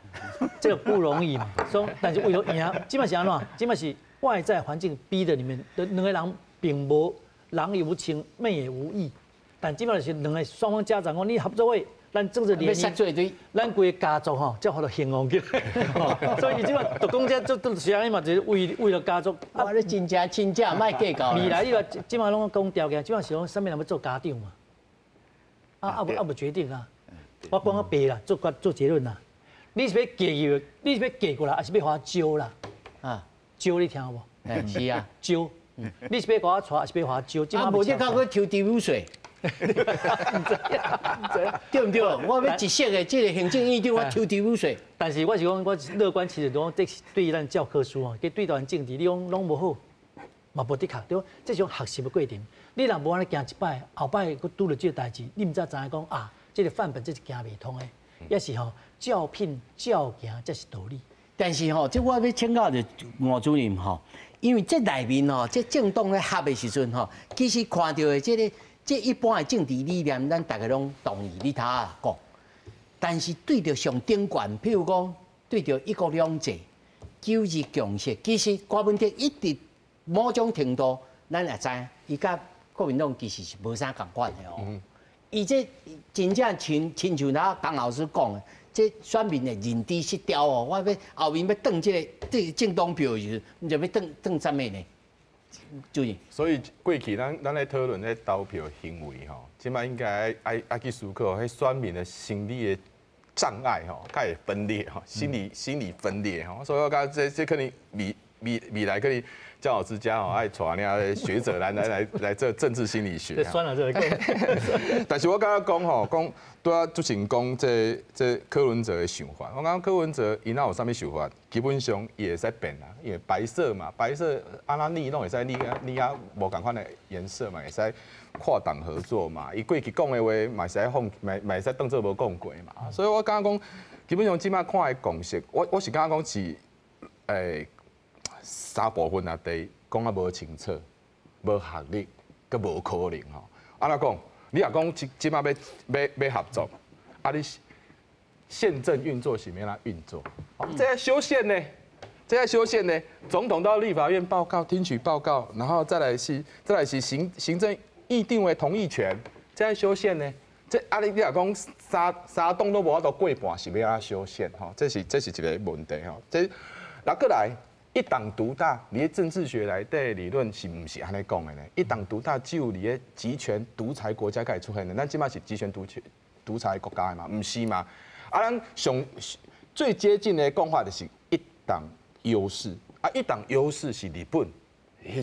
这个不容易嘛，但是为了赢，基本上是安怎？基本是外在环境逼的，里面的两个人并无人也无情，妹也无义，但基本上是两个双方家长讲，你合作会，咱政治联姻，咱规个家族吼，才好到兴旺起来。所以基本就讲这都是安尼嘛，就是为了家族。
啊，你真正卖计较。
未来你话基本上拢讲条件，基本上是讲什么人要做家长嘛？啊无决定啊，我讲个白啦，做结论啦。你是要嫁过来，还是要花招啦？啊，招你听有无？
是啊，
招。你是要给我带，还是要花招？
啊，无这靠去抽地污水。对唔对？我要一色的这个行政院长，我抽地污水。
但是我是讲，我乐观其实讲，这对咱教科书啊，跟对咱政治，你讲拢无好，嘛无的确对。这种学习的过程，你若无安尼行一摆，后摆佫拄着这个代志，你唔知影讲啊，这个范本这是行袂通的，也是吼。照聘照行才是道理，
但是吼，这我要请教就吴主任吼，因为这内面吼，这政党咧合的时阵吼，其实看到的这一般的政治理念，咱大家拢同意你头啊讲，但是对着上顶悬，譬如讲对着一国两制、九二共识，其实郭文哲一直某种程度，咱也知，伊甲国民党其实是无啥共款的哦。伊这真正亲像咱江老师讲的。这选民的认知失调哦，我要后面要登这个政党票的时候，你就要登什么呢？注意。
所以过去咱来讨论咧投票行为吼，即摆应该爱去思考，迄选民的心理的障碍吼，较会分裂吼，心理分裂吼，所以我讲这可能未来可以教导之家哦，爱传啊学者来这政治心理学。
算了，这个。
但是我刚刚讲吼，讲对啊，主持人讲这柯文哲的想法，我讲柯文哲伊哪有啥物想法，基本上伊会使变啦，因为白色嘛，白色安那拟拢会使拟啊无共款的颜色嘛，会使跨党合作嘛，伊过去讲的话嘛使放，嘛使当做无讲过嘛，所以我刚刚讲，基本上即摆看的共识，我是刚刚讲是3部分啊，第一讲啊无清楚，无学历，佮无可能吼。安怎讲？你若讲即摆要合作，啊你宪政运作是要哪运作？这要修宪呢？这要修宪呢？总统到立法院报告、听取报告，然后再来是行政议定为同意权，这要修宪呢？这啊你若讲三党都无法度过半，是要哪修宪？吼，这是一个问题吼。这那过来。一党独大，你的政治学来的理论是唔是安尼讲的呢？一党独大只有你的集权独裁国家开始出现的，咱即摆是集权独裁国家的嘛？唔是嘛？啊，咱最接近的讲法就是一党优势啊，一党优势是日本迄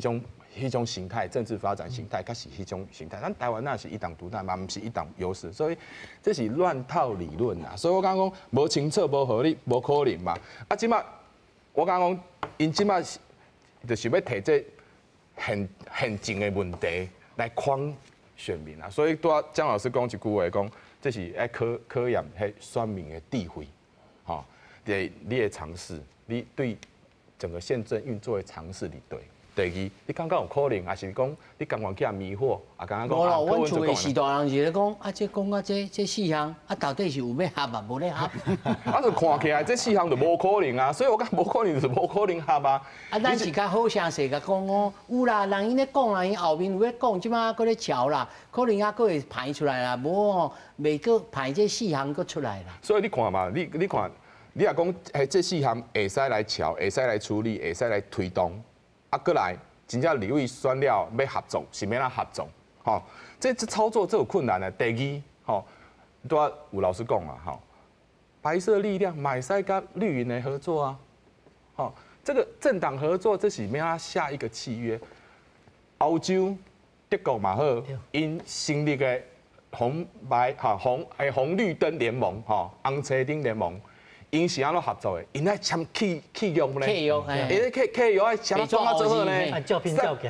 种形态，政治发展形态，较是迄种形态。咱台湾那是一党独大嘛，唔是一党优势，所以这是乱套理论啊。所以我刚刚讲无清楚、无合理、无可能嘛。啊，即摆我刚刚讲。因即摆就是要提这现情的问题来框选民啊，所以对江老师讲一句话，讲这是爱考验迄选民的智慧，吼，你的尝试，你对整个宪政运作的尝试你对。第二，你感觉有可能，还是讲你甘愿去迷惑，啊，刚刚讲啊，
阮厝的时代人是咧讲啊，这讲啊，这4项啊，到底是有要合啊，无咧合？
啊，就看起来这4项就无可能啊，所以我讲无可能就是无可能合啊。
啊，咱是较好声势甲讲哦，有啦，人伊咧讲啦，伊后面有咧讲，即马搁咧瞧啦，可能啊搁会排出来啦，无哦，未搁排这4项搁出来啦。
所以你看嘛，你看，你若讲这4项会使来瞧，会使来处理，会使来推动。啊，过来，真正立委选了要合作，是要哪合作？吼，这操作这有困难的。第二，吼，都要有老师讲啊，吼，白色力量买使跟绿营来合作啊，吼，这个政党合作，这是要下一个契约。欧洲、德国嘛好，因成立的红绿灯联盟，吼，红车灯联盟。因是安怎合作的？因爱签契约呢？契约爱签怎啊做好呢？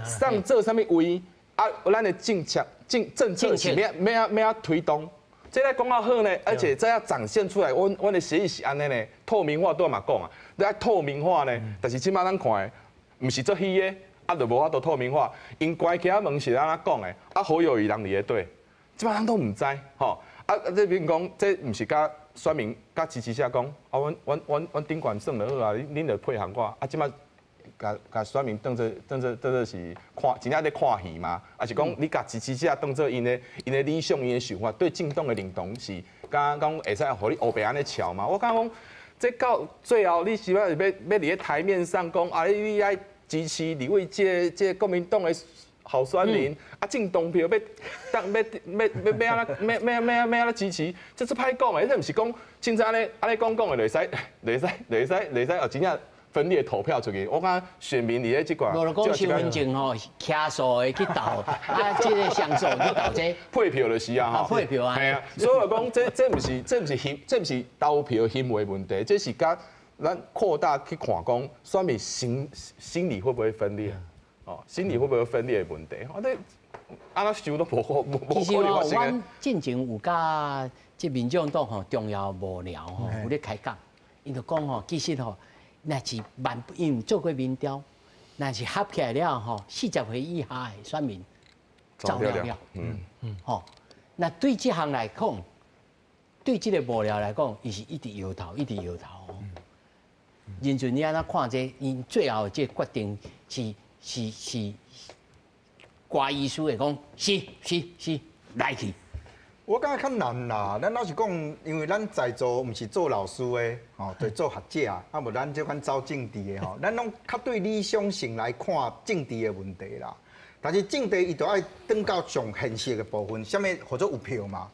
上做啥物位？啊，咱的政策是要推动。这来讲啊好呢，而且这要展现出来，阮的协议是安尼呢，透明化都嘛讲啊，你爱透明化呢，但是即摆咱看的，毋是做虚的，啊，就无法度透明化。因关起门是安怎讲的？啊，好友与人伫咧对，即摆咱都毋知，吼。啊，这边讲，这毋是甲选民、甲支持者讲，啊，阮顶管算了好啊，恁着配合我，啊，即摆甲选民当作是看，真正在看戏嘛？啊是讲你甲支持者当作因的理想、因的想法，对政党的认同是，讲会使互你黑白安尼瞧嘛？我讲，这到最后你是要伫咧台面上讲，啊，你爱支持立委这国民党的。候选人啊，进党票要安怎支持？这是歹讲的，这毋是讲凊彩安尼讲的，袂使哦，真正分裂投票出去。我讲选民伫咧即块，
无就讲身份证吼，徛数的去投，啊，即个享受去投这
配票就是啊，吼，
配票啊，
系啊，所以我讲这毋是投票行为问题，这是甲咱扩大去看讲，选民心理会不会分裂？哦，心理会不会有分裂的问题？我哋安那想都无可能。
其实哦，阮进前有甲即民众党吼重要幕僚吼有咧开讲，伊就讲吼，其实吼，若是因为做过民调，若是合起来了吼，40岁以下的选民走了，吼，那对这项来讲，对这个幕僚来讲，伊是一直摇头，一直摇头。因阵你安怎看这？因最后这决定是瓜医师会讲是来去。
我感觉较难啦，咱老实讲，因为咱在座毋是做老师的，吼，对做学者，啊无咱这款走政治的吼，咱拢较对理想性来看政治的问题啦。但是政治伊就爱转到上现实的部分，啥物或者有票嘛，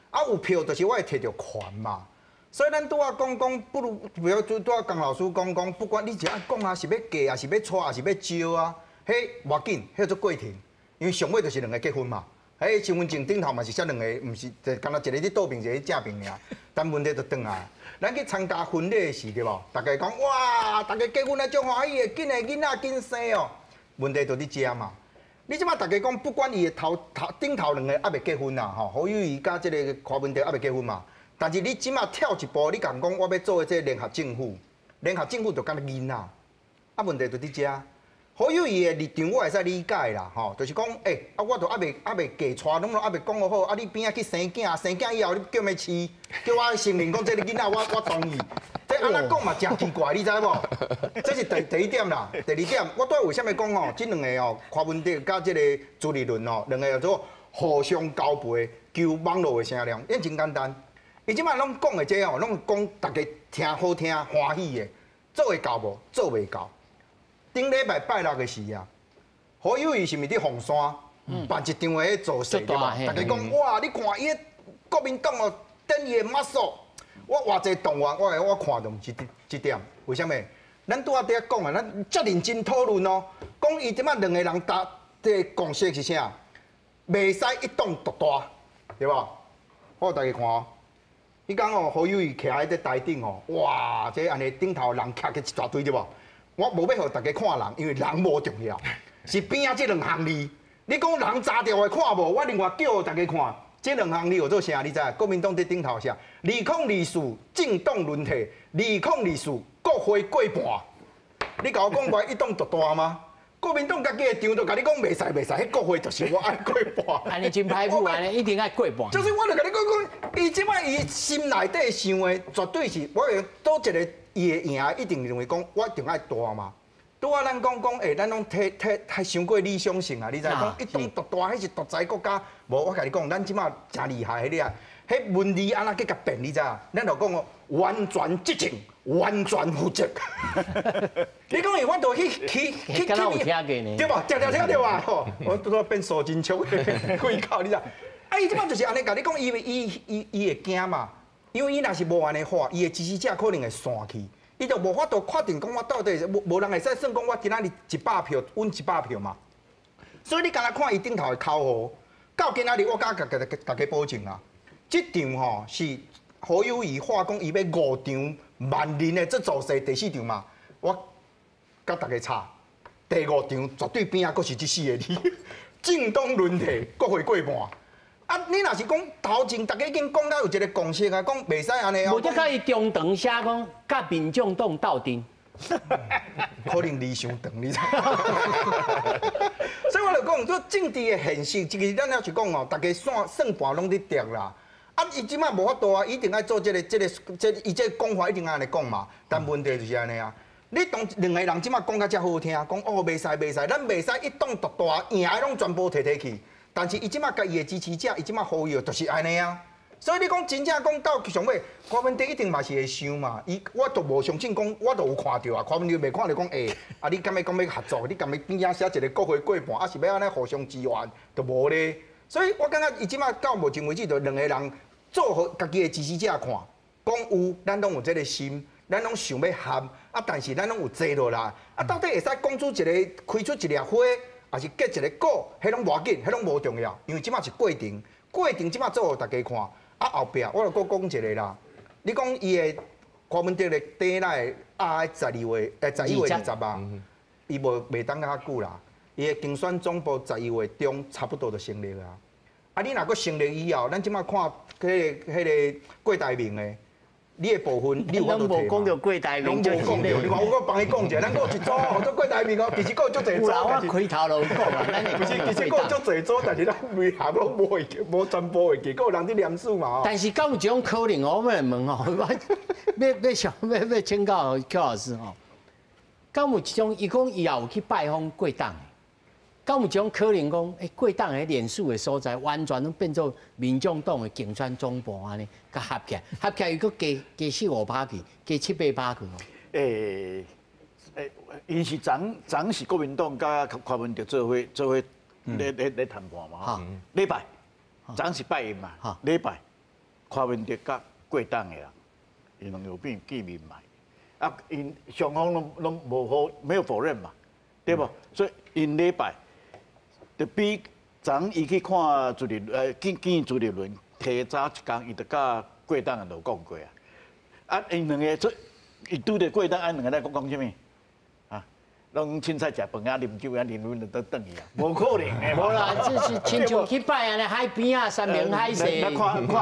啊有票就是我会摕到权嘛。所以咱拄仔讲，不如不要拄仔江老师讲，不管你是爱讲啊，是要嫁啊，是要娶啊，是要招啊，迄无要紧，迄做过程，因为上尾就是两个结婚嘛。迄身份证顶头嘛是写两个，毋是就干那一个伫倒边，一个正边尔。但问题就转来，咱去参加婚礼的时对无？大家讲哇，大家结婚啊，足欢喜的，紧的囡仔紧生哦。问题就伫遮嘛。你即摆大家讲，不管伊的顶头两个还袂结婚啦，吼，侯友宜甲即个柯文哲还袂结婚嘛。但是你即摆跳一步，你讲我要做即个联合政府，联合政府就干那囡仔，啊问题就伫遮。侯友宜的立场我会使理解啦，吼，就是讲，我都还袂嫁娶，拢还袂讲好，啊你边仔去生囝，生囝以后你叫咩饲，叫我承认讲这个囡仔我同意，这安怎讲嘛真奇怪，你知无？这是第一点啦，第二点，我对为什么讲吼，这两个哦，柯文哲甲这个朱立伦哦，两个叫做互相交配，求网络的声量，因真简单，伊即摆拢讲的这哦，拢讲大家听好听欢喜的，做会到无？做袂到。顶礼拜拜六的时啊，侯友宜是毋是伫凤山办一场的造势对嘛？大家讲哇，你看伊国民党哦，等伊的 muscle， 我偌济动员，我看中这点，为什么？咱拄仔伫讲啊，咱遮认真讨论哦，讲伊即摆两个人搭的共识是啥？袂使一党独大，对吧？我大家看哦，伊讲哦，侯友宜徛喺台顶哦，哇，这安尼顶头人徛起一大堆对吧？我无要互大家看人，因为人无重要，是边仔这两项字。你讲人查掉的看无，我另外叫大家看，这两项字有做啥？你知？国民党伫顶头啥？2024政党轮替，2024国会过半。你甲我讲过一党独大吗？国民党家己的场就甲你讲袂使，迄国会就是我爱过半。
安尼真歹负，安尼一定爱过半。
就是我就甲你讲，伊即摆伊心内底想的绝对是，我倒一个。伊会赢，一定认为讲，我一定爱大嘛。拄啊，咱讲，咱拢太伤过理想性啊！你知讲一党独大，迄是独裁国家。无，我甲你讲，咱即马真厉害，迄个啊，迄文字安怎去甲变？你知影？咱就讲哦，完全执政，完全负责。你讲伊我都去，
敢若有听过呢？
对吧？听到啊！吼，我拄仔变苏真枪，开口你知？啊，伊即马就是安尼甲你讲，伊会惊嘛。因为伊若是无安尼话，伊的支持者可能会散去，伊就无法度确定讲我到底无人会使算讲我今仔日100票，稳100票嘛。所以你敢若看伊顶头的口号，到今仔日我甲大家保证啊，这场吼是侯友宜话讲伊要5场万人的这造势第4场嘛，我甲大家差，第5场绝对边仔阁是这4个字，政党轮替，国会过半。啊，你若是讲头前，大家已经讲到有一个共识啊，讲袂使安尼哦。
无，即甲伊中长写讲，甲民众党斗阵，
可能离伤长，你知？所以我就讲，做政治的现实，其实咱要是讲哦，大家算盘拢伫跌啦。啊，伊即摆无法度啊，一定爱做伊这讲法一定爱安尼讲嘛。但问题就是安尼啊，你当两个人即摆讲甲遮好听，讲哦袂使，咱袂使一党独大，赢的拢全部摕去。但是伊即马甲伊的支持者，伊即马呼吁就是安尼啊。所以你讲真正讲到上尾，柯文哲一定嘛是会想嘛。我都无相信讲，我都有看到啊。柯文哲未看到讲，啊你敢要讲要合作？你敢要边仔写一个国会过半，啊是要安尼互相支援，都无咧。所以我感觉伊即马到目前为止，就两个人做互家己的支持者看，讲有咱拢有这个心，咱拢想要合，啊但是咱拢有坐落来，啊到底会使讲出一个开出一粒花？还是结一个果，迄拢无要紧，迄拢无重要，因为即马是过程，即马做互大家看。啊后壁我就讲一个啦，你讲伊的柯文哲的底内12月20啊，伊袂当较久啦，伊的竞选总部11月中差不多就成立啊。啊你若佫成立以后，咱即马看迄个郭台铭的。你的部分，你有法度提嘛？拢无讲到郭台铭，拢无讲到。你看，我帮你讲者，咱有一组合作郭台铭哦，其实有足侪组。
有我开头就讲啊，
其实有足侪组，但是咱内行拢无全部会记，有人伫联署嘛。
但是敢有一种可能哦，我问哦，要请教邱老师哦，敢有一种，伊讲以后去拜访贵党。敢有一种可能讲，贵党的脸书的所在，完全拢变做民众党的竞选总部安尼，甲合起来，伊佫加4-5%去，加7-8%去
哦。伊是昨是国民党甲柯文哲做伙咧谈判嘛吼。礼拜昨是拜一嘛，礼拜柯文哲甲贵党的人因两有变见面嘛，啊，因双方拢无好，没有否认嘛，对不？所以因礼拜就比昨伊去看朱立见朱立伦，提早一天，伊就甲过党人就讲过啊，啊，因两个做，伊拄着过党，啊，两个在讲什么？拢凊彩食饭啊，啉酒啊，啉啉就倒去啊，无可能的。
无啦，这是亲像去拜安尼海边啊，三明海势，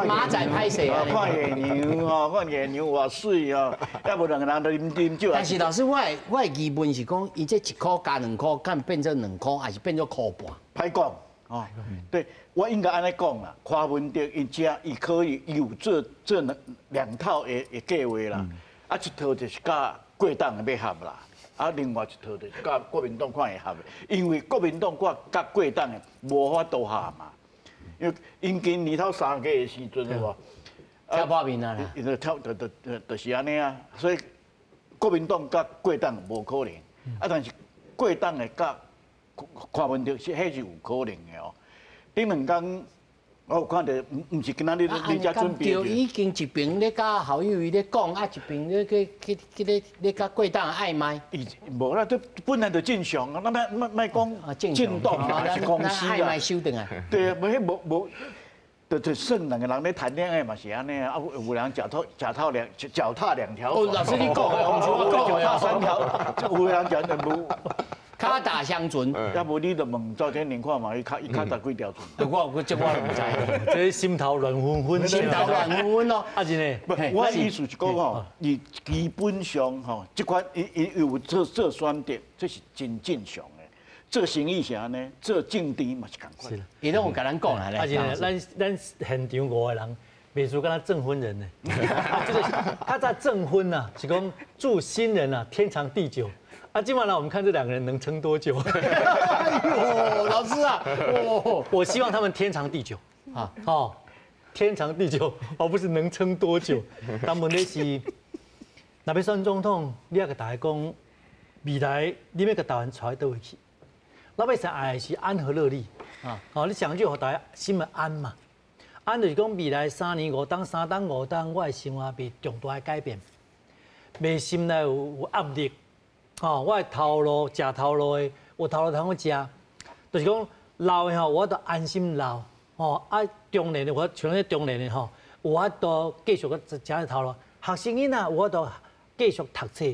马仔海势啊。
看野牛吼，看野牛偌水哦，要无两个人都啉酒。
但是老师，我的疑问是讲，伊这1箍加2箍，敢变成2箍，还是变做1块
半？歹讲哦，对我应该安尼讲啦。柯文哲伊可以有这2套的计划啦，啊一套就是甲过党的要合啦。啊，另外一套就是甲国民党看会合的，因为国民党甲过党的无法度合嘛，因为因今年头3个的时阵有无？
跳破面啊！
伊就就是安尼啊，所以国民党甲过党无可能，啊，但是过党的甲柯文哲是迄是有可能的哦。顶2天。我有看到，唔是今仔日才准备。就
已经一边咧甲侯友宜咧讲，啊一边咧咧甲过党暧昧。
无啦，这本来就正常啊，咱莫讲震动啊，是公司啊。
暧昧修正啊。
对啊，无，就剩2个人咧谈恋爱嘛是安尼啊，有人脚踏2条。
哦，老师你讲的，唔是我讲的。
脚踏3条，有人讲的无。
脚踏相传，
要不你就问赵天麟看嘛，伊脚踏几条船？
我这我唔知，
这心头乱纷纷，
心头乱纷纷咯。
啊，真的，
我意思是讲吼，伊基本上吼，这款伊有做选择，这是真正常的。做生意是安尼，做政治嘛是共款。
是，伊拢有甲咱讲啊咧。
啊，真的，咱现场5个人，袂输跟他证婚人呢。就是他在证婚呐，是讲祝新人啊天长地久。啊，今晚呢，我们看这2个人能撑多久？
哎呦，老师啊，
我希望他们天长地久啊，哦，天长地久，而不是能撑多久。但问题是，若要选总统，你要甲大家讲，未来你要甲台湾带倒回去，老百姓爱的是安和乐利啊，哦，你上句互大家心的安嘛，安就是讲未来3年5当3当5当，我的生活被重大的改变，袂心内有压力。哦，我的头路食头路的，有头路通我食，就是讲老的吼，我得安心老。哦，啊中年的我像咧中年的吼，有法度继续个食个头路。学生囡仔有法度继续读册。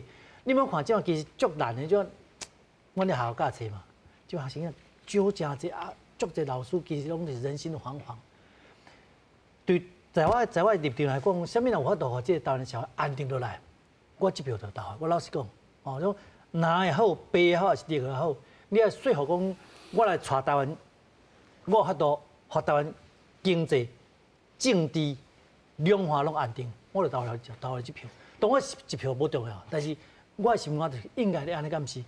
你莫看这样其实足难的，就我咧学校教册嘛，就学生囡仔少真济啊，足济老师其实拢是人心惶惶。对，在我立场来讲，啥物人有法度互这个台湾社会安定落来？我这票就投。我老实讲，哦，种。男也好，爸也好，还是女也好，你要说服讲，我来带台湾，我有法度，互台湾经济、政治两化拢安定，我就投了这票。当我一票不重要，但是我的心肝就是应该咧安尼，敢是？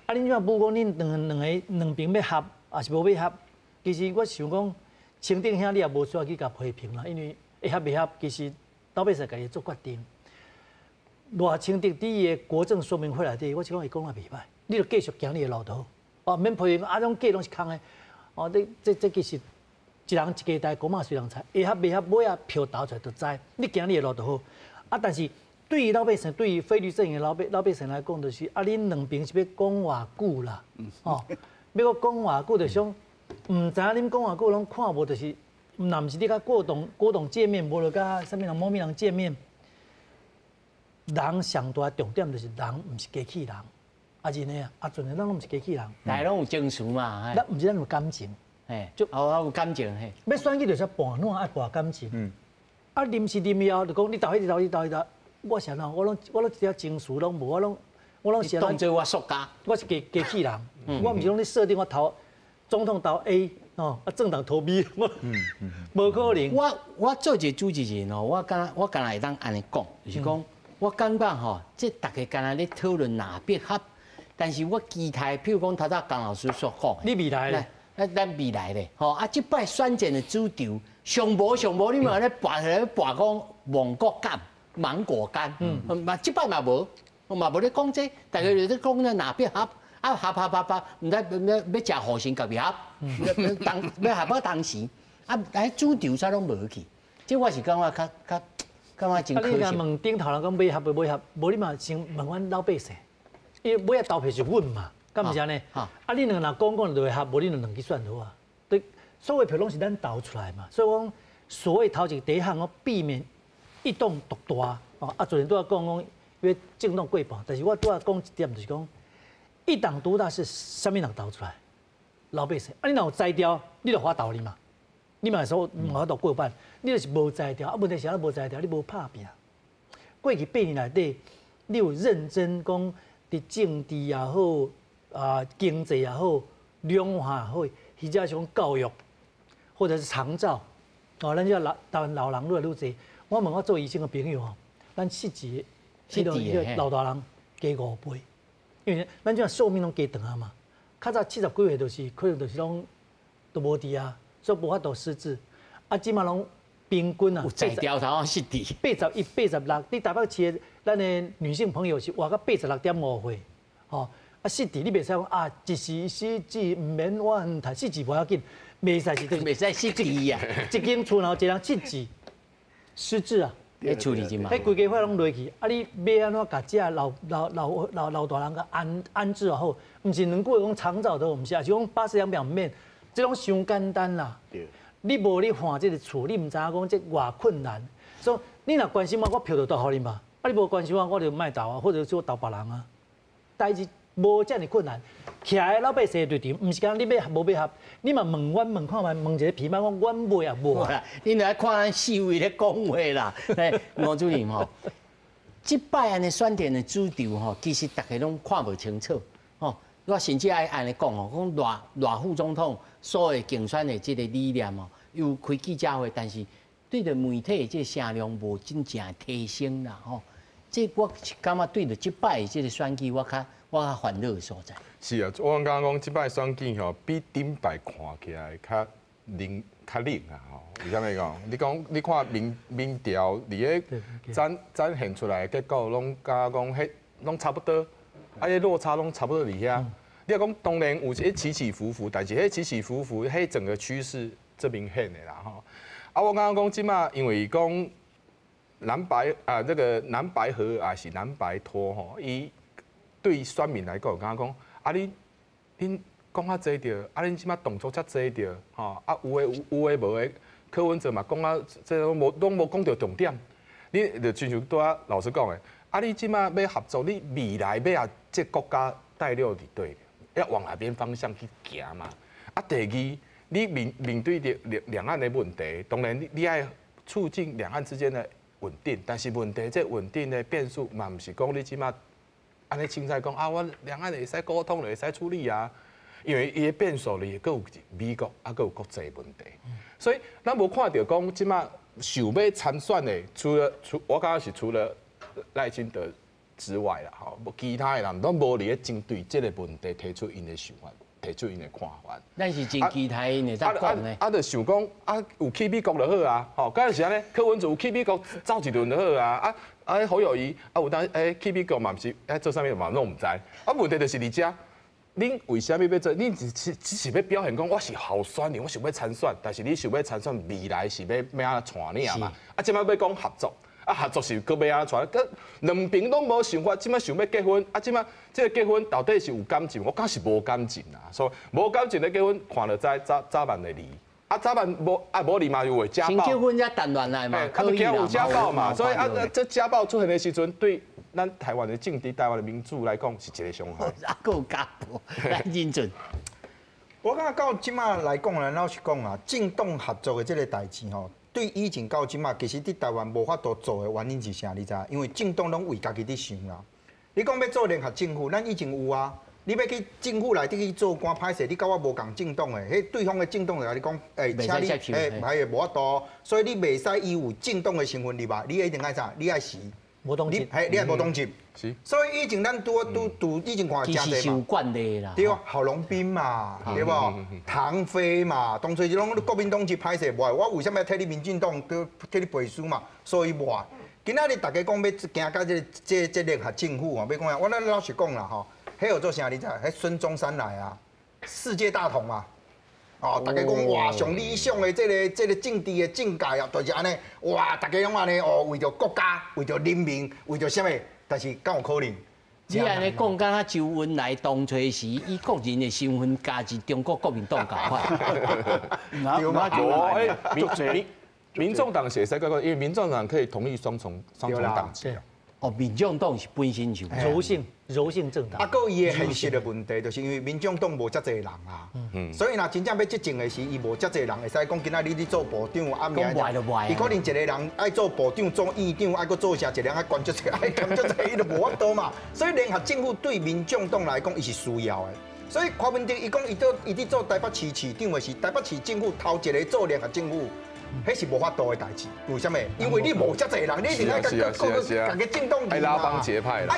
啊，恁怎不讲恁两边要合，还是无要合？其实我想讲，清顶遐你也无需要去甲批评啦，因为会合袂合，其实老百姓家己做决定。偌清定伫伊的国政说明会内底，我是讲伊讲啊袂歹，你就继续行你的路途，哦，免批评啊，种计拢是空的，哦，这其实一人一家代，公嘛随人菜，会合袂合，尾啊票投出来就知，你行你的路就好。啊，但是对于老百姓，对于非律阵营的老百姓来讲，就是啊，恁两边是要讲偌久啦，哦，要讲偌久，就想唔知影恁讲偌久，拢看无，就是若毋是你甲郭董见面，无就甲啥物人某物人见面。人上大重点就是人，唔是机器人。啊，真诶啊，啊，全个咱拢唔是机器人。
大拢有情绪嘛，
咱唔是咱有感情，
就有感情嘿。
要选举就是半暖爱半感情。啊，临时临以后就讲你投迄投，我想喏，我拢一条情绪拢无，我拢是
当做我塑胶，
我是机器人。我唔是讲你设定我投总统投 A 哦，啊政党投 B， 无可能。
我做一个主持人哦，我敢若会当安尼讲，就是讲。我感觉吼，这大家敢若咧讨论哪边合，但是我期待，譬如讲头早江老师所讲，
你未来咧，
咱未来咧，吼啊，这摆选战的主场，上无，你嘛咧拔讲芒果干、芒果干，嘛这摆嘛无咧讲这，大家就咧讲咧哪边合，啊合，唔知要食河神甲别合，要合到当时，啊，主场啥拢无去，这我是感觉较干嘛真可惜？
你若问顶头人讲买合不买合，无你嘛先问阮老百姓，因为买啊投票是阮嘛，敢毋是安尼？啊，你两个人讲就会合，无你就两去选好啊。对，所有票拢是咱投出来嘛，所以讲所谓头一个第一项，我避免一党独大。哦，昨天都要讲因为政党过半，但是我都要讲一点，就是讲一党独大是啥物人投出来？老百姓，你若有才调，你就法度你嘛。你嘛说无法度过半，你就是无才调，问题是无才调，你无拍拼。过去8年内底，你有认真讲伫政治也好，经济也好，量化也好，或者是讲教育，或者是长照，哦，咱这台湾老人愈来愈侪。我问我做医生的朋友吼，咱失智的老大人加5倍，因为咱这寿命拢加长啊嘛。较早70几岁就是可能就是拢都无伫啊，所以无法度失智。啊，即马拢平均啊，
有才调头失智
81、86，你台北市的咱的女性朋友是活到86.5岁，吼。啊，失智你袂使讲啊，一时失智唔免我谈失智无要紧，袂使是
袂使失智啊。
一间厝然后一人失智，失智啊，
要处理嘛。
迄规家伙拢落去，啊，你要安怎甲这老大人个安置好？毋是两句讲长照都毋是，是讲82秒唔免，这种伤简单啦。你无你换这个厝，你毋知影讲这偌困难。所以你若关心我票就投互你嘛。啊，你无关心我就卖投啊，或者说投别人啊。代志无遮尔困难，徛在老百姓对场，毋是讲你要合无要合，你嘛问阮问看觅，问一个皮毛，讲阮买啊无啊。
你来看咱四位咧讲话啦，王主任吼，即摆安尼选点的主调吼，其实大家拢看不清楚吼。我甚至爱安尼讲吼，讲赖副总统所有竞选的这个理念哦，有开记者会，但是对着媒体这声量无真正提升啦吼。这我感觉对着即摆这个选举，我较烦恼的所在。
是啊，我刚刚讲即摆选举吼，比顶摆看起来较冷啊吼。为啥物讲？你看民调，伫个展现出来的结果，拢甲讲迄拢差不多，啊，迄落差拢差不多伫遐。你讲当然有一起起伏伏，但是迄起起伏伏，迄整个趋势最明显的啦吼。啊，我刚刚讲即马，因为讲蓝白啊，这个蓝白合也是蓝白拖吼，伊对选民来讲，刚刚讲啊，恁讲较济着，啊，恁即马动作较济着，吼，啊，有诶无诶，柯文哲嘛讲啊，这拢无讲到重点。你就亲像拄仔老师讲诶，啊，你即马要合作，你未来要啊，这国家带领伫对，要往哪边方向去行嘛？啊，第二，你面对着两岸的问题，当然你爱促进两岸之间的稳定，但是问题这稳定的变数嘛，毋是讲你即马安尼凊彩讲啊，我两岸会使沟通，会使处理啊。因为伊的变数里，佫有美国，啊，佫有国际问题，所以咱无看到讲即马想要参选的，我感觉是除了赖清德之外啦，吼，其他的人拢无咧针对这个问题提出因的想法，提出因的看法。
咱是真期待因会当讲呢。
就想讲啊，有去美国就好啊，吼，敢是安尼？柯文哲有去美国走一轮就好啊，侯友宜啊，有当去美国嘛，毋是做啥物嘛，拢毋知。啊，问题就是伫遮。恁为虾米要做？恁只是要表现讲我是候选人，我想要参选，但是你想要参选未来是要安怎传你嘛？啊，即摆要讲合作，啊合作是搁要安怎传？佮两边拢无想法，即摆想要结婚，啊即摆这个结婚到底是有感情？我讲是无感情啊，所以无感情的结婚，看了知早晚的离。啊早晚无离嘛，又会家暴。先
结婚才谈恋爱嘛，可以啦。
有家暴嘛，所以这家暴出现的时阵对。咱台湾的政治、台湾的民主来讲，是一个伤害。
啊，够家暴，来认准。
我感觉到即马来讲咧，老实讲啊，政党合作的这个代志吼，对以前到即马，其实伫台湾无法度做的原因是啥？你知？因为政党拢为家己伫想啦。你讲要做联合政府，咱以前有啊。你要去政府内底去做官歹势，你甲我无共政党的，迄对方的政党就甲你讲，请你还无法度，所以你袂使以有政党的身份入吧？你一定爱啥？你爱死。
无当真，
你也无当真，
是。
所以以前咱拄以前看
真侪嘛，有惯例啦。
对啊，郝龙斌嘛，对无？唐飞嘛，当初是拢国民党去歹势无？我为什么要替你民进党替你背书嘛？所以无。今仔日大家讲要行到这联合政府哦，要讲我咱老实讲啦吼，迄有做啥你知？迄孙中山来啊，世界大同嘛。哦，大家讲哇，上理想的这个政治的境界啊，就是安尼，哇，大家拢安尼哦，为着国家，为着人民，为着什么？但是敢有可能？
你安尼讲，敢若周恩来当初时以个人的身份加入中国国民党搞法，
对嘛？
民众党写这个，因为民众党可以同意双重党籍。
哦，民众党是本身就
柔性政党。
啊，个伊的现实的问题，就是因为民众党无遮济人啊，所以若真正要执政的时，伊无遮济人会使讲今仔日你做部长，啊明伊可能一个人爱做部长、做院长，爱搁做啥，一个人爱管足济，爱管足济，伊就无法度嘛。所以联合政府对民众党来讲，伊是需要的。所以柯文哲伊讲伊伫做台北市市长的是台北市政府头一个做联合政府。迄是无法度的代志，为什么？因为你无遮济人，你一定爱甲个政党
爱拉帮结派啦。